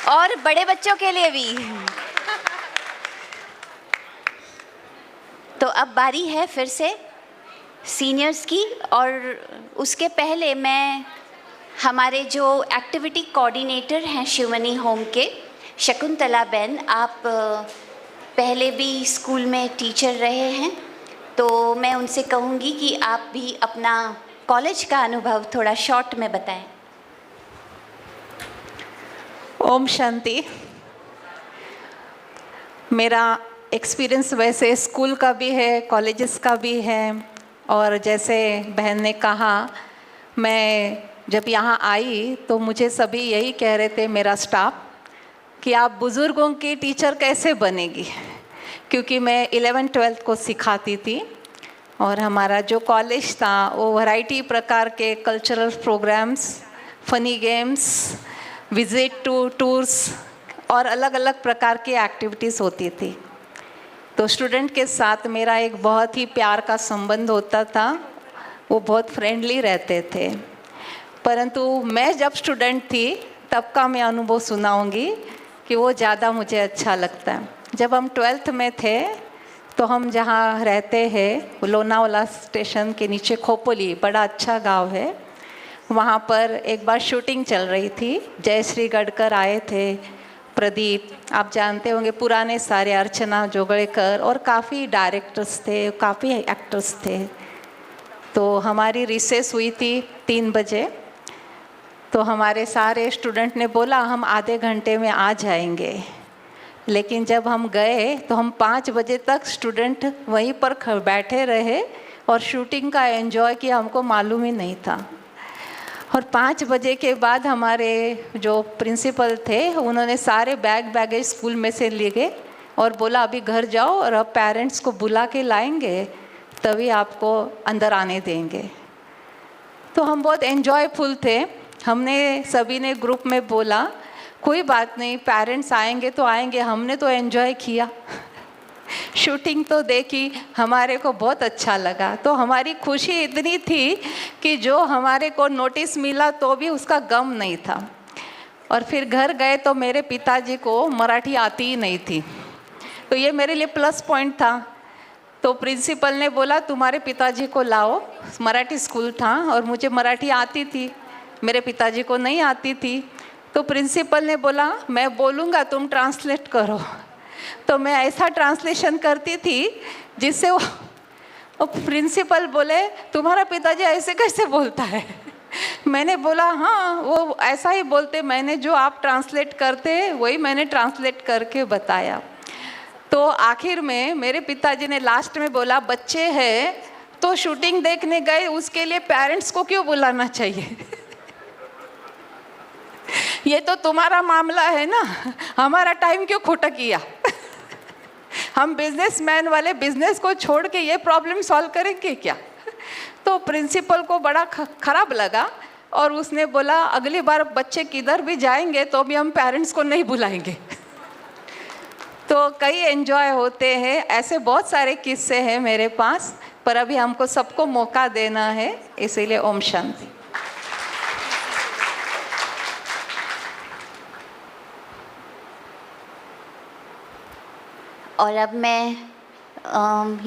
और बड़े बच्चों के लिए भी। तो अब बारी है फिर से सीनियर्स की, और उसके पहले मैं हमारे जो एक्टिविटी कोऑर्डिनेटर हैं शिवमनी होम के, शकुंतला बेन, आप पहले भी स्कूल में टीचर रहे हैं, तो मैं उनसे कहूँगी कि आप भी अपना कॉलेज का अनुभव थोड़ा शॉर्ट में बताएं। ओम शांति। मेरा एक्सपीरियंस वैसे स्कूल का भी है, कॉलेजेस का भी है, और जैसे बहन ने कहा, मैं जब यहाँ आई तो मुझे सभी यही कह रहे थे, मेरा स्टाफ, कि आप बुज़ुर्गों की टीचर कैसे बनेगी, क्योंकि मैं 11th-12th को सिखाती थी और हमारा जो कॉलेज था वो वैरायटी प्रकार के cultural programmes, funny games, visit to tours और अलग अलग प्रकार की एक्टिविटीज़ होती थी। तो स्टूडेंट के साथ मेरा एक बहुत ही प्यार का संबंध होता था, वो बहुत फ्रेंडली रहते थे। परंतु मैं जब स्टूडेंट थी तब का मैं अनुभव सुनाऊंगी कि वो ज़्यादा मुझे अच्छा लगता है। जब हम 12th में थे तो हम जहाँ रहते हैं लोनावाला स्टेशन के नीचे खोपोली, बड़ा अच्छा गांव है, वहाँ पर एक बार शूटिंग चल रही थी। जयश्री गडकर आए थे, प्रदीप आप जानते होंगे, पुराने सारे, अर्चना जोगड़ेकर और काफ़ी डायरेक्टर्स थे, काफ़ी एक्टर्स थे। तो हमारी रिसेस हुई थी 3 बजे, तो हमारे सारे स्टूडेंट ने बोला हम आधे घंटे में आ जाएंगे, लेकिन जब हम गए तो हम 5 बजे तक स्टूडेंट वहीं पर बैठे रहे और शूटिंग का एंजॉय किया, हमको मालूम ही नहीं था। और 5 बजे के बाद हमारे जो प्रिंसिपल थे उन्होंने सारे बैगेज स्कूल में से ले गए और बोला अभी घर जाओ और अब पेरेंट्स को बुला के लाएंगे तभी आपको अंदर आने देंगे। तो हम बहुत एंजॉयफुल थे। हमने सभी ने ग्रुप में बोला कोई बात नहीं, पेरेंट्स आएंगे तो आएंगे, हमने तो एंजॉय किया। शूटिंग तो देखी, हमारे को बहुत अच्छा लगा। तो हमारी खुशी इतनी थी कि जो हमारे को नोटिस मिला तो भी उसका गम नहीं था। और फिर घर गए तो मेरे पिताजी को मराठी आती ही नहीं थी, तो ये मेरे लिए प्लस पॉइंट था। तो प्रिंसिपल ने बोला तुम्हारे पिताजी को लाओ, मराठी स्कूल था और मुझे मराठी आती थी, मेरे पिताजी को नहीं आती थी। तो प्रिंसिपल ने बोला मैं बोलूँगा तुम ट्रांसलेट करो। तो मैं ऐसा ट्रांसलेशन करती थी जिससे वो प्रिंसिपल बोले तुम्हारा पिताजी ऐसे कैसे बोलता है। मैंने बोला हाँ वो ऐसा ही बोलते, मैंने जो आप ट्रांसलेट करते वही मैंने ट्रांसलेट करके बताया। तो आखिर में मेरे पिताजी ने लास्ट में बोला बच्चे हैं तो शूटिंग देखने गए, उसके लिए पेरेंट्स को क्यों बुलाना चाहिए। ये तो तुम्हारा मामला है ना, हमारा टाइम क्यों खोटा किया। हम बिजनेसमैन वाले बिजनेस को छोड़ के ये प्रॉब्लम सॉल्व करेंगे क्या। तो प्रिंसिपल को बड़ा खराब लगा और उसने बोला अगली बार बच्चे किधर भी जाएंगे तो भी हम पेरेंट्स को नहीं बुलाएंगे। तो कई एंजॉय होते हैं, ऐसे बहुत सारे किस्से हैं मेरे पास, पर अभी हमको सबको मौका देना है, इसीलिए ओम शांति। और अब मैं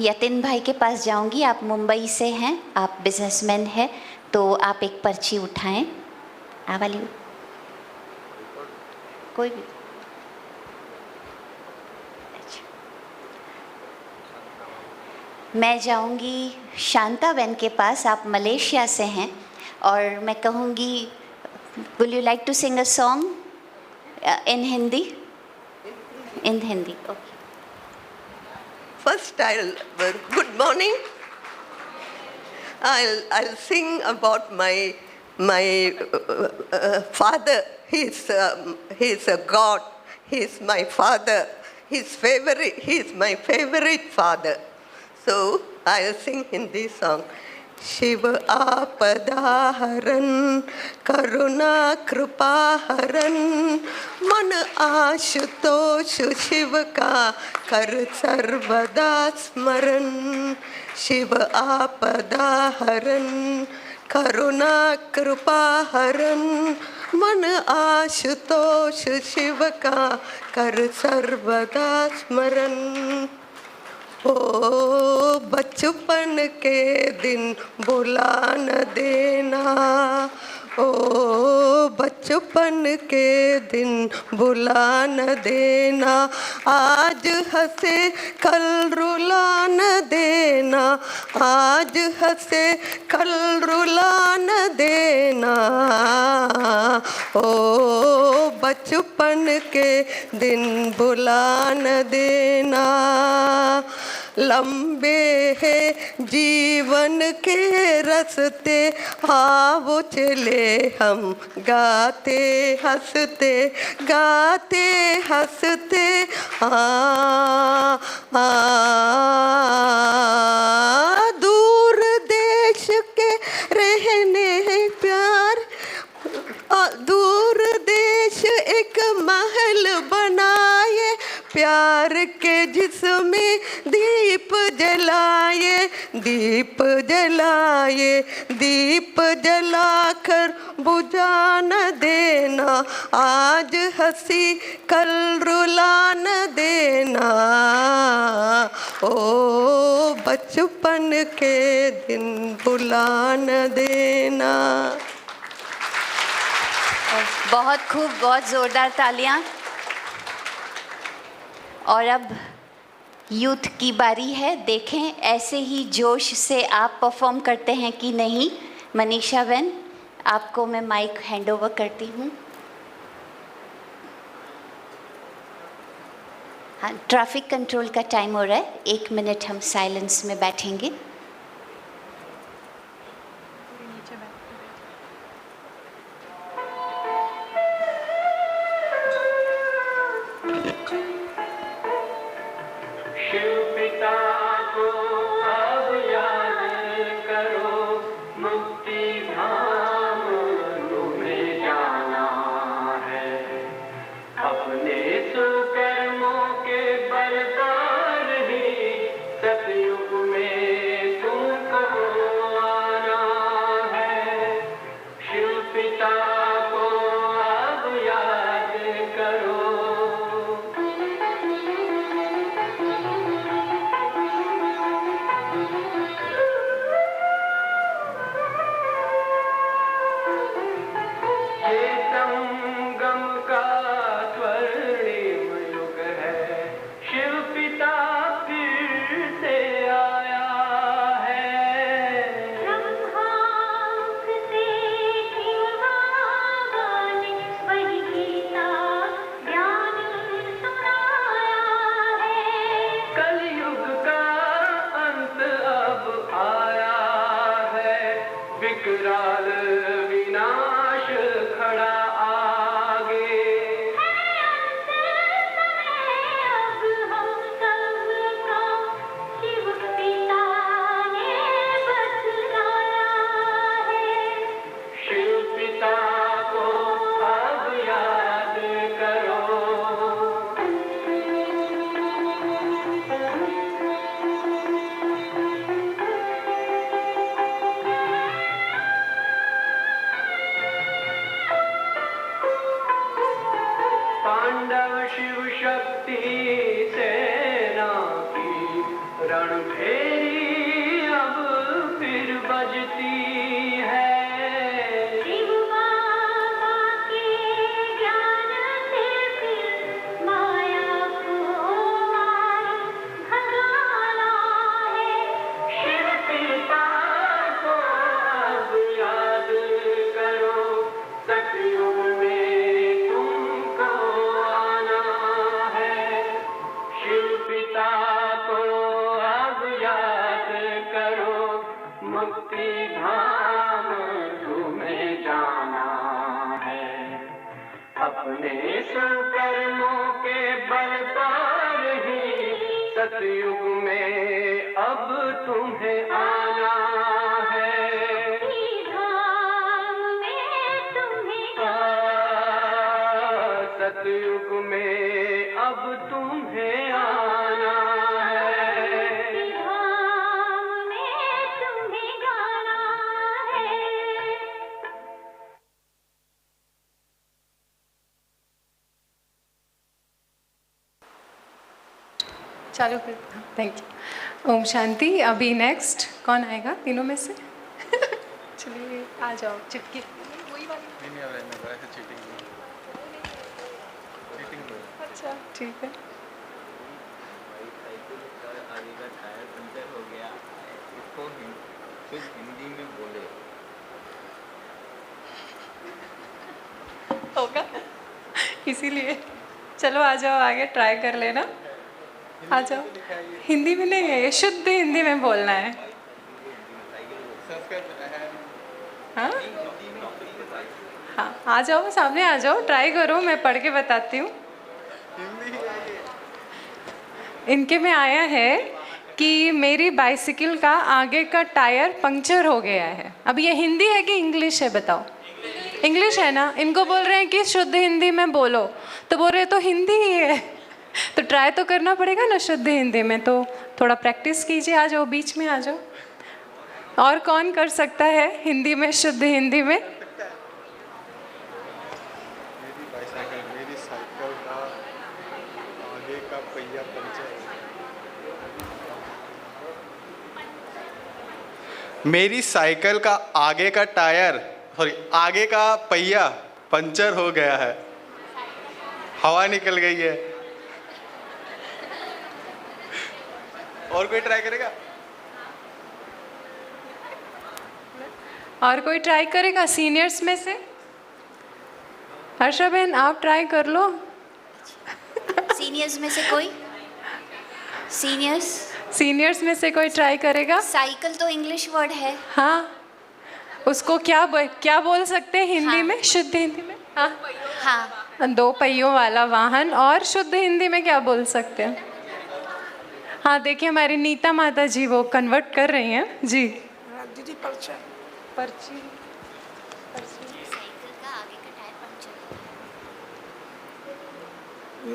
यतिन भाई के पास जाऊंगी। आप मुंबई से हैं, आप बिजनेसमैन हैं, तो आप एक पर्ची उठाएं। आ वाली कोई भी। अच्छा। मैं जाऊंगी शांता बहन के पास, आप मलेशिया से हैं, और मैं कहूँगी will you like to sing a song in Hindi? In Hindi, okay. First, good morning. I'll sing about my father. He's a God. He's my father. He's my favorite father. So I'll sing Hindi song. Shiv आपदाहरन करुणा कृपाहरन मन आशुतोष शिव का कर सर्वदा स्मरण। शिव आपदाहरन करुणा कृपाहरन मन आशुतोष शिव का कर सर्वदा स्मरण। ओ बचपन के दिन भुला न देना, ओ बचपन के दिन भुला न देना। आज हंसे कल रुला न देना, आज हंसे कल रुला न देना। ओ बचपन के दिन भुला न देना। लंबे हैं जीवन के रस्ते, आओ चले हम गाते हंसते, गाते हंसते। दूर देश के रहने प्यार, दूर देश एक महल बनाए प्यार के जिसमें में दीप जलाए, दीप जलाए, दीप जलाकर बुझा न देना, आज हंसी कल रुला न देना, ओ बचपन के दिन भुला न देना। बहुत खूब, बहुत ज़ोरदार तालियां। और अब यूथ की बारी है, देखें ऐसे ही जोश से आप परफॉर्म करते हैं कि नहीं। मनीषा बहन, आपको मैं माइक हैंड ओवर करती हूँ। हाँ, ट्रैफिक कंट्रोल का टाइम हो रहा है, 1 मिनट हम साइलेंस में बैठेंगे। सतयुग में अब तुम्हें आना है, धाम में तुम्हें सतयुग में अब तुम्हें आना है, धाम में तुम्हें गाना है। चालू कर। Thank you. ओम शांति। अभी नेक्स्ट कौन आएगा तीनों में से? चलिए आ जाओ। चिटकी वही वाली। अच्छा ठीक है। आगे का टायर पंचर हो गया, इसको सिर्फ हिंदी में बोले होगा, इसीलिए। चलो आ जाओ आगे, ट्राई कर लेना। आ जाओ। हिंदी में नहीं है ये, शुद्ध हिंदी में बोलना है। हाँ हाँ, आ जाओ सामने, आ जाओ, ट्राई करो, मैं पढ़ के बताती हूँ। इनके में आया है कि मेरी बाइसिकल का आगे का टायर पंक्चर हो गया है। अब ये हिंदी है कि इंग्लिश है बताओ? इंग्लिश है ना। इनको बोल रहे हैं कि शुद्ध हिंदी में बोलो, तो बोल रहे तो हिंदी ही है। तो ट्राई तो करना पड़ेगा ना शुद्ध हिंदी में, तो थोड़ा प्रैक्टिस कीजिए। आ जाओ, बीच में आ जाओ। और कौन कर सकता है हिंदी में, शुद्ध हिंदी में? मेरी साइकिल का आगे का पहिया पंचर। मेरी साइकिल का आगे का टायर, आगे का पहिया पंचर हो गया है, हवा निकल गई है। और कोई ट्राई करेगा? और कोई ट्राई करेगा सीनियर्स में से? हर्षा बहन, आप ट्राई कर लो। सीनियर्स में से कोई? सीनियर्स में से कोई ट्राई करेगा? साइकिल तो इंग्लिश वर्ड है। हाँ, उसको क्या बोल सकते हैं हिंदी में, शुद्ध हिंदी में? हाँ, 2 पहियों वाला वाहन। और शुद्ध हिंदी में क्या बोल सकते हैं? हाँ, देखिए हमारी नीता माता जी वो कन्वर्ट कर रही हैं जी। दीदी पर्ची साइकिल का आगे का टायर पंचर।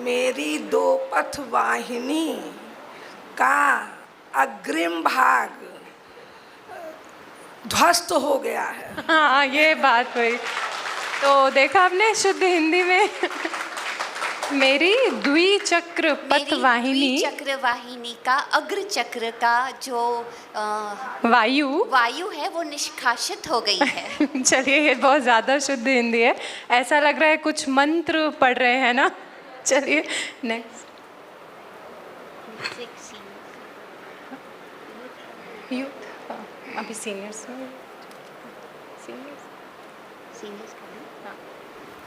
मेरी 2 पथ वाहिनी का अग्रिम भाग ध्वस्त हो गया है। हाँ, ये बात हुई। तो देखा आपने शुद्ध हिंदी में मेरी द्विचक्र पथ वाहिनी का अग्र चक्र का जो वायु है वो निष्कासित हो गई है। चलिए, ये बहुत ज़्यादा शुद्ध हिंदी है। ऐसा लग रहा है कुछ मंत्र पढ़ रहे हैं ना। चलिए नेक्स्ट। अभी सीनियर्स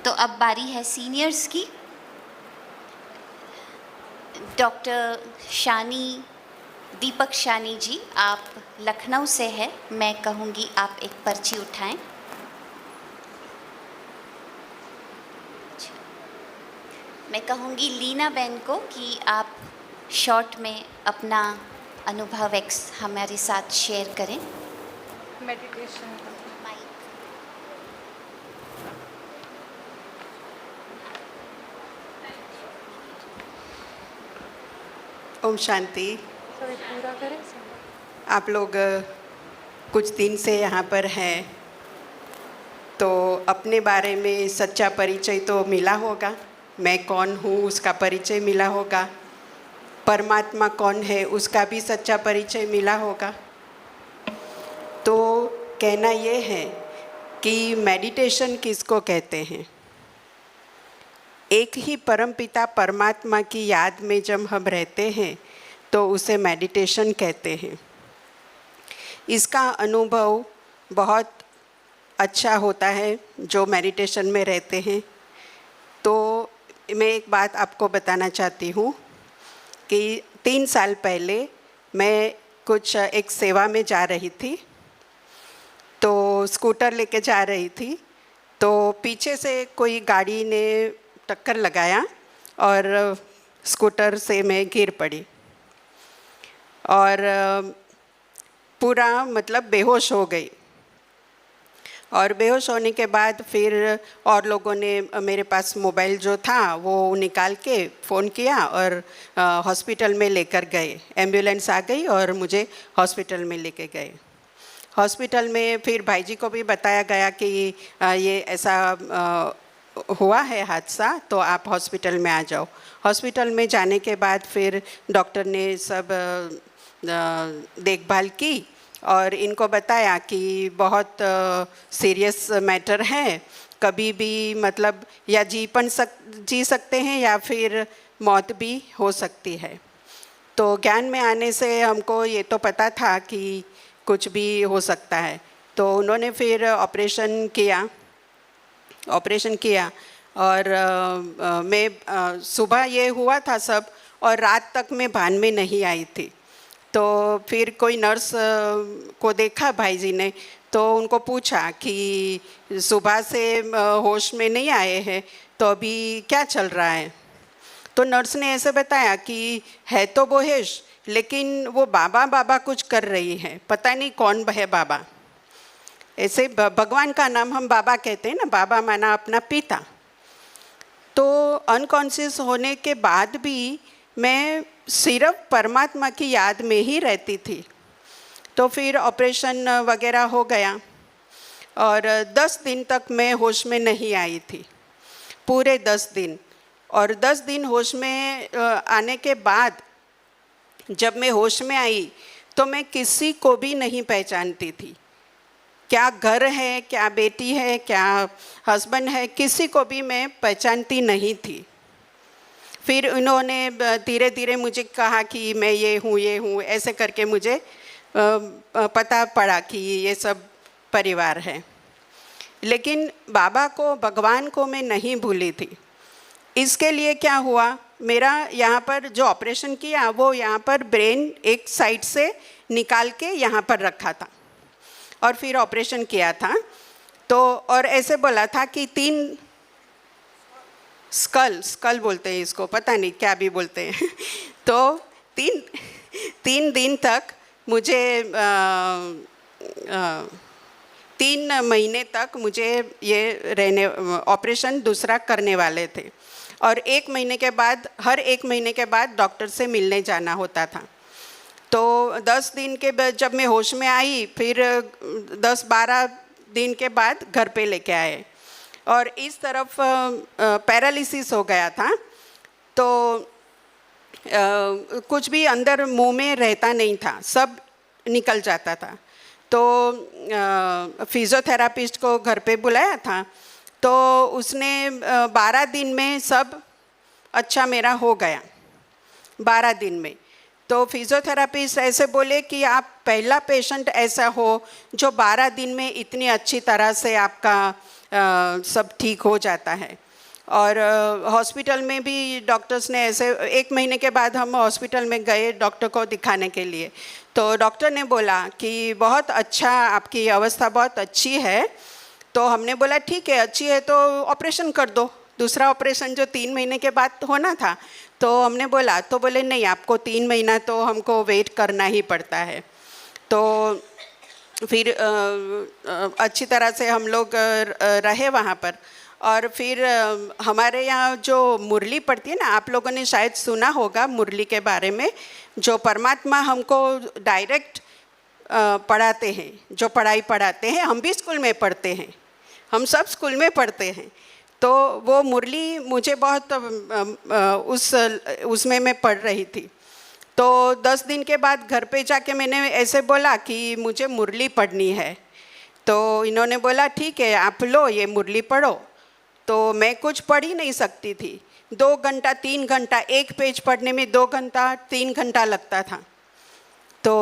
तो अब बारी है सीनियर्स की। डॉक्टर दीपक शानी जी, आप लखनऊ से है। मैं कहूँगी आप एक पर्ची उठाएं। मैं कहूँगी लीना बहन को कि आप शॉर्ट में अपना अनुभव हमारे साथ शेयर करें। मेडिटेशन ओम शांति। पूरा करें। आप लोग कुछ दिन से यहाँ पर हैं, तो अपने बारे में सच्चा परिचय तो मिला होगा। मैं कौन हूँ उसका परिचय मिला होगा। परमात्मा कौन है उसका भी सच्चा परिचय मिला होगा। तो कहना ये है कि मेडिटेशन किसको कहते हैं। एक ही परमपिता परमात्मा की याद में जब हम रहते हैं तो उसे मेडिटेशन कहते हैं। इसका अनुभव बहुत अच्छा होता है जो मेडिटेशन में रहते हैं। तो मैं एक बात आपको बताना चाहती हूँ कि 3 साल पहले मैं कुछ एक सेवा में जा रही थी, तो स्कूटर लेके जा रही थी, तो पीछे से कोई गाड़ी ने टक्कर लगाया और स्कूटर से मैं गिर पड़ी और पूरा मतलब बेहोश हो गई। और बेहोश होने के बाद फिर और लोगों ने मेरे पास मोबाइल जो था वो निकाल के फ़ोन किया और हॉस्पिटल में लेकर गए। एम्बुलेंस आ गई और मुझे हॉस्पिटल में लेके गए। हॉस्पिटल में फिर भाई जी को भी बताया गया कि ये ऐसा हुआ है हादसा, तो आप हॉस्पिटल में आ जाओ। हॉस्पिटल में जाने के बाद फिर डॉक्टर ने सब देखभाल की और इनको बताया कि बहुत सीरियस मैटर है, कभी भी मतलब या जी सकते हैं या फिर मौत भी हो सकती है। तो ज्ञान में आने से हमको ये तो पता था कि कुछ भी हो सकता है। तो उन्होंने फिर ऑपरेशन किया और मैं सुबह ये हुआ था सब और रात तक मैं भान में नहीं आई थी। तो फिर कोई नर्स को देखा भाई जी ने, तो उनको पूछा कि सुबह से होश में नहीं आए हैं, तो अभी क्या चल रहा है। तो नर्स ने ऐसे बताया कि है तो बेहोश, लेकिन वो बाबा कुछ कर रही है, पता नहीं कौन है बाबा। ऐसे भगवान का नाम हम बाबा कहते हैं ना, बाबा माना अपना पिता। तो अनकॉन्शियस होने के बाद भी मैं सिर्फ परमात्मा की याद में ही रहती थी। तो फिर ऑपरेशन वगैरह हो गया और 10 दिन तक मैं होश में नहीं आई थी, पूरे 10 दिन। और 10 दिन होश में आने के बाद जब मैं होश में आई तो मैं किसी को भी नहीं पहचानती थी। क्या घर है, क्या बेटी है, क्या हस्बैंड है, किसी को भी मैं पहचानती नहीं थी। फिर उन्होंने धीरे धीरे मुझे कहा कि मैं ये हूँ, ऐसे करके मुझे पता पड़ा कि ये सब परिवार है। लेकिन बाबा को, भगवान को मैं नहीं भूली थी। इसके लिए क्या हुआ, मेरा यहाँ पर जो ऑपरेशन किया वो यहाँ पर ब्रेन एक साइड से निकाल के यहाँ पर रखा था और फिर ऑपरेशन किया था। तो और ऐसे बोला था कि 3 स्कल बोलते हैं इसको, पता नहीं क्या भी बोलते हैं। तो 3 दिन तक मुझे 3 महीने तक मुझे ये ऑपरेशन दूसरा करने वाले थे और 1 महीने के बाद, हर 1 महीने के बाद डॉक्टर से मिलने जाना होता था। तो 10 दिन के बाद जब मैं होश में आई, फिर 10-12 दिन के बाद घर पे लेके आए और इस तरफ पैरालिसिस हो गया था। तो कुछ भी अंदर मुंह में रहता नहीं था, सब निकल जाता था। तो फिजियोथेरापिस्ट को घर पे बुलाया था, तो उसने 12 दिन में सब अच्छा मेरा हो गया, 12 दिन में। तो फिजियोथेरापिस्ट ऐसे बोले कि आप पहला पेशेंट ऐसा हो जो 12 दिन में इतनी अच्छी तरह से आपका सब ठीक हो जाता है। और हॉस्पिटल में भी डॉक्टर्स ने ऐसे 1 महीने के बाद हम हॉस्पिटल में गए डॉक्टर को दिखाने के लिए। तो डॉक्टर ने बोला कि बहुत अच्छा, आपकी अवस्था बहुत अच्छी है। तो हमने बोला ठीक है, अच्छी है तो ऑपरेशन कर दो, दूसरा ऑपरेशन जो 3 महीने के बाद होना था। तो हमने बोला, तो बोले नहीं, आपको 3 महीना तो हमको वेट करना ही पड़ता है। तो फिर अच्छी तरह से हम लोग रहे वहाँ पर। और फिर हमारे यहाँ जो मुरली पढ़ती है ना, आप लोगों ने शायद सुना होगा मुरली के बारे में, जो परमात्मा हमको डायरेक्ट पढ़ाते हैं, जो पढ़ाई पढ़ाते हैं, हम भी स्कूल में पढ़ते हैं, हम सब स्कूल में पढ़ते हैं। तो वो मुरली मुझे बहुत उसमें मैं पढ़ रही थी। तो 10 दिन के बाद घर पे जाके मैंने ऐसे बोला कि मुझे मुरली पढ़नी है। तो इन्होंने बोला ठीक है, आप लो ये मुरली पढ़ो। तो मैं कुछ पढ़ ही नहीं सकती थी, 2 घंटा 3 घंटा, एक पेज पढ़ने में 2 घंटा 3 घंटा लगता था। तो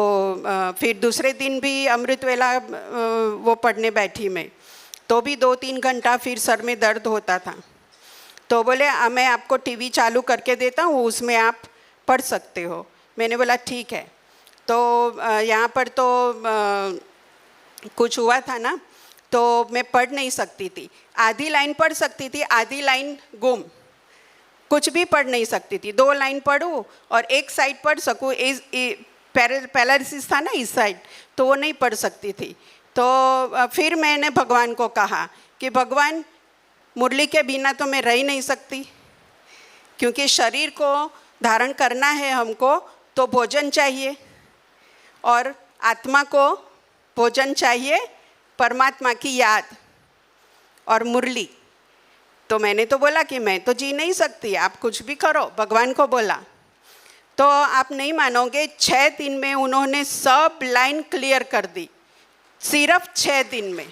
फिर दूसरे दिन भी अमृत वेला वो पढ़ने बैठी मैं, तो भी 2-3 घंटा, फिर सर में दर्द होता था। तो बोले मैं आपको टीवी चालू करके देता हूँ, उसमें आप पढ़ सकते हो। मैंने बोला ठीक है। तो यहाँ पर तो कुछ हुआ था ना, तो मैं पढ़ नहीं सकती थी, आधी लाइन पढ़ सकती थी, आधी लाइन गुम, कुछ भी पढ़ नहीं सकती थी। 2 लाइन पढ़ूँ और एक साइड पढ़ सकूँ, पैरालिसिस था ना इस साइड, तो वो नहीं पढ़ सकती थी। तो फिर मैंने भगवान को कहा कि भगवान, मुरली के बिना तो मैं रह ही नहीं सकती, क्योंकि शरीर को धारण करना है हमको, तो भोजन चाहिए और आत्मा को भोजन चाहिए, परमात्मा की याद और मुरली। तो मैंने तो बोला कि मैं तो जी नहीं सकती, आप कुछ भी करो, भगवान को बोला। तो आप नहीं मानोगे, 6 दिन में उन्होंने सब लाइन क्लियर कर दी, सिर्फ 6 दिन में।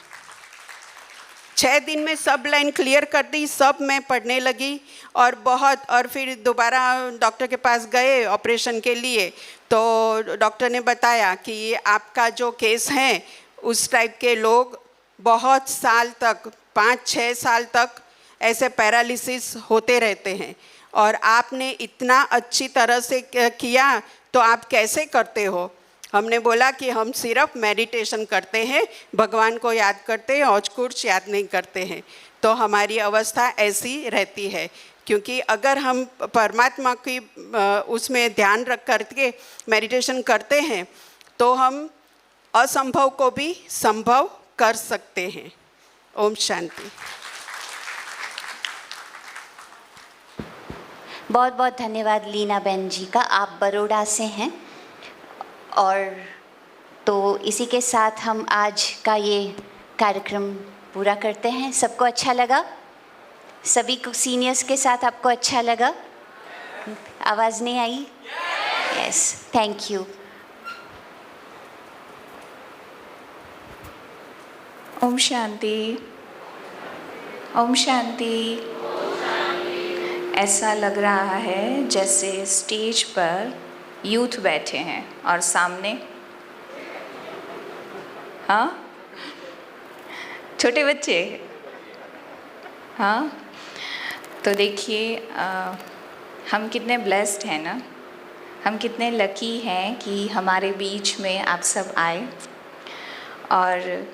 6 दिन में सब लाइन क्लियर कर दी, सब मैं पढ़ने लगी और बहुत। और फिर दोबारा डॉक्टर के पास गए ऑपरेशन के लिए, तो डॉक्टर ने बताया कि आपका जो केस है, उस टाइप के लोग बहुत साल तक, 5-6 साल तक ऐसे पैरालिसिस होते रहते हैं, और आपने इतना अच्छी तरह से किया, तो आप कैसे करते हो? हमने बोला कि हम सिर्फ मेडिटेशन करते हैं, भगवान को याद करते हैं और कुछ याद नहीं करते हैं। तो हमारी अवस्था ऐसी रहती है, क्योंकि अगर हम परमात्मा की उसमें ध्यान रख करके मेडिटेशन करते हैं, तो हम असंभव को भी संभव कर सकते हैं। ओम शांति। बहुत बहुत धन्यवाद लीना बहन जी का, आप बड़ौदा से हैं। और तो इसी के साथ हम आज का ये कार्यक्रम पूरा करते हैं। सबको अच्छा लगा? सभी को सीनियर्स के साथ आपको अच्छा लगा? आवाज़ नहीं आई? Yes, thank you. ओम शांति, ओम शांति। ऐसा लग रहा है जैसे स्टेज पर यूथ बैठे हैं और सामने छोटे बच्चे। तो देखिए हम कितने ब्लेस्ड हैं ना, हम कितने लकी हैं कि हमारे बीच में आप सब आए। और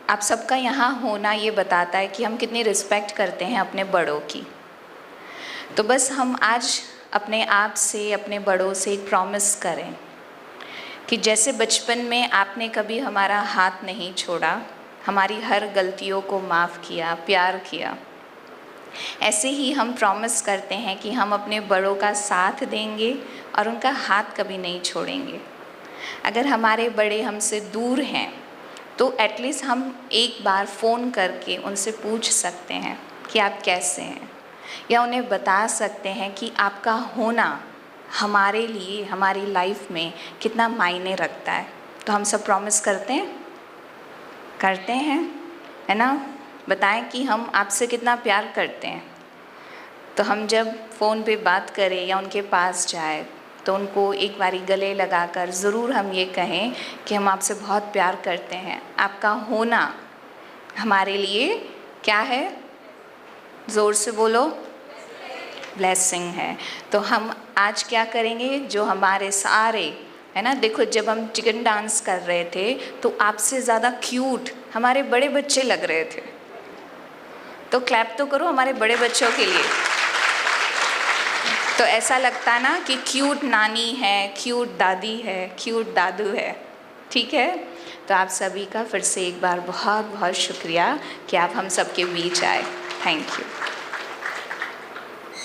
आप सबका यहाँ होना ये बताता है कि हम कितनी रिस्पेक्ट करते हैं अपने बड़ों की। तो बस हम आज अपने आप से, अपने बड़ों से एक प्रॉमिस करें कि जैसे बचपन में आपने कभी हमारा हाथ नहीं छोड़ा, हमारी हर गलतियों को माफ़ किया, प्यार किया, ऐसे ही हम प्रॉमिस करते हैं कि हम अपने बड़ों का साथ देंगे और उनका हाथ कभी नहीं छोड़ेंगे। अगर हमारे बड़े हमसे दूर हैं तो एटलीस्ट हम एक बार फ़ोन करके उनसे पूछ सकते हैं कि आप कैसे हैं, या उन्हें बता सकते हैं कि आपका होना हमारे लिए, हमारी लाइफ में कितना मायने रखता है। तो हम सब प्रॉमिस करते हैं, है ना? बताएं कि हम आपसे कितना प्यार करते हैं। तो हम जब फ़ोन पे बात करें या उनके पास जाए तो उनको एक बारी गले लगाकर ज़रूर हम ये कहें कि हम आपसे बहुत प्यार करते हैं। आपका होना हमारे लिए क्या है? ज़ोर से बोलो, ब्लेसिंग है। तो हम आज क्या करेंगे, जो हमारे सारे, है ना, देखो जब हम चिकन डांस कर रहे थे तो आपसे ज़्यादा क्यूट हमारे बड़े बच्चे लग रहे थे। तो क्लैप तो करो हमारे बड़े बच्चों के लिए। तो ऐसा लगता ना कि क्यूट नानी है, क्यूट दादी है, क्यूट दादू है। ठीक है? तो आप सभी का फिर से एक बार बहुत बहुत शुक्रिया कि आप हम सबके बीच आए। Thank you.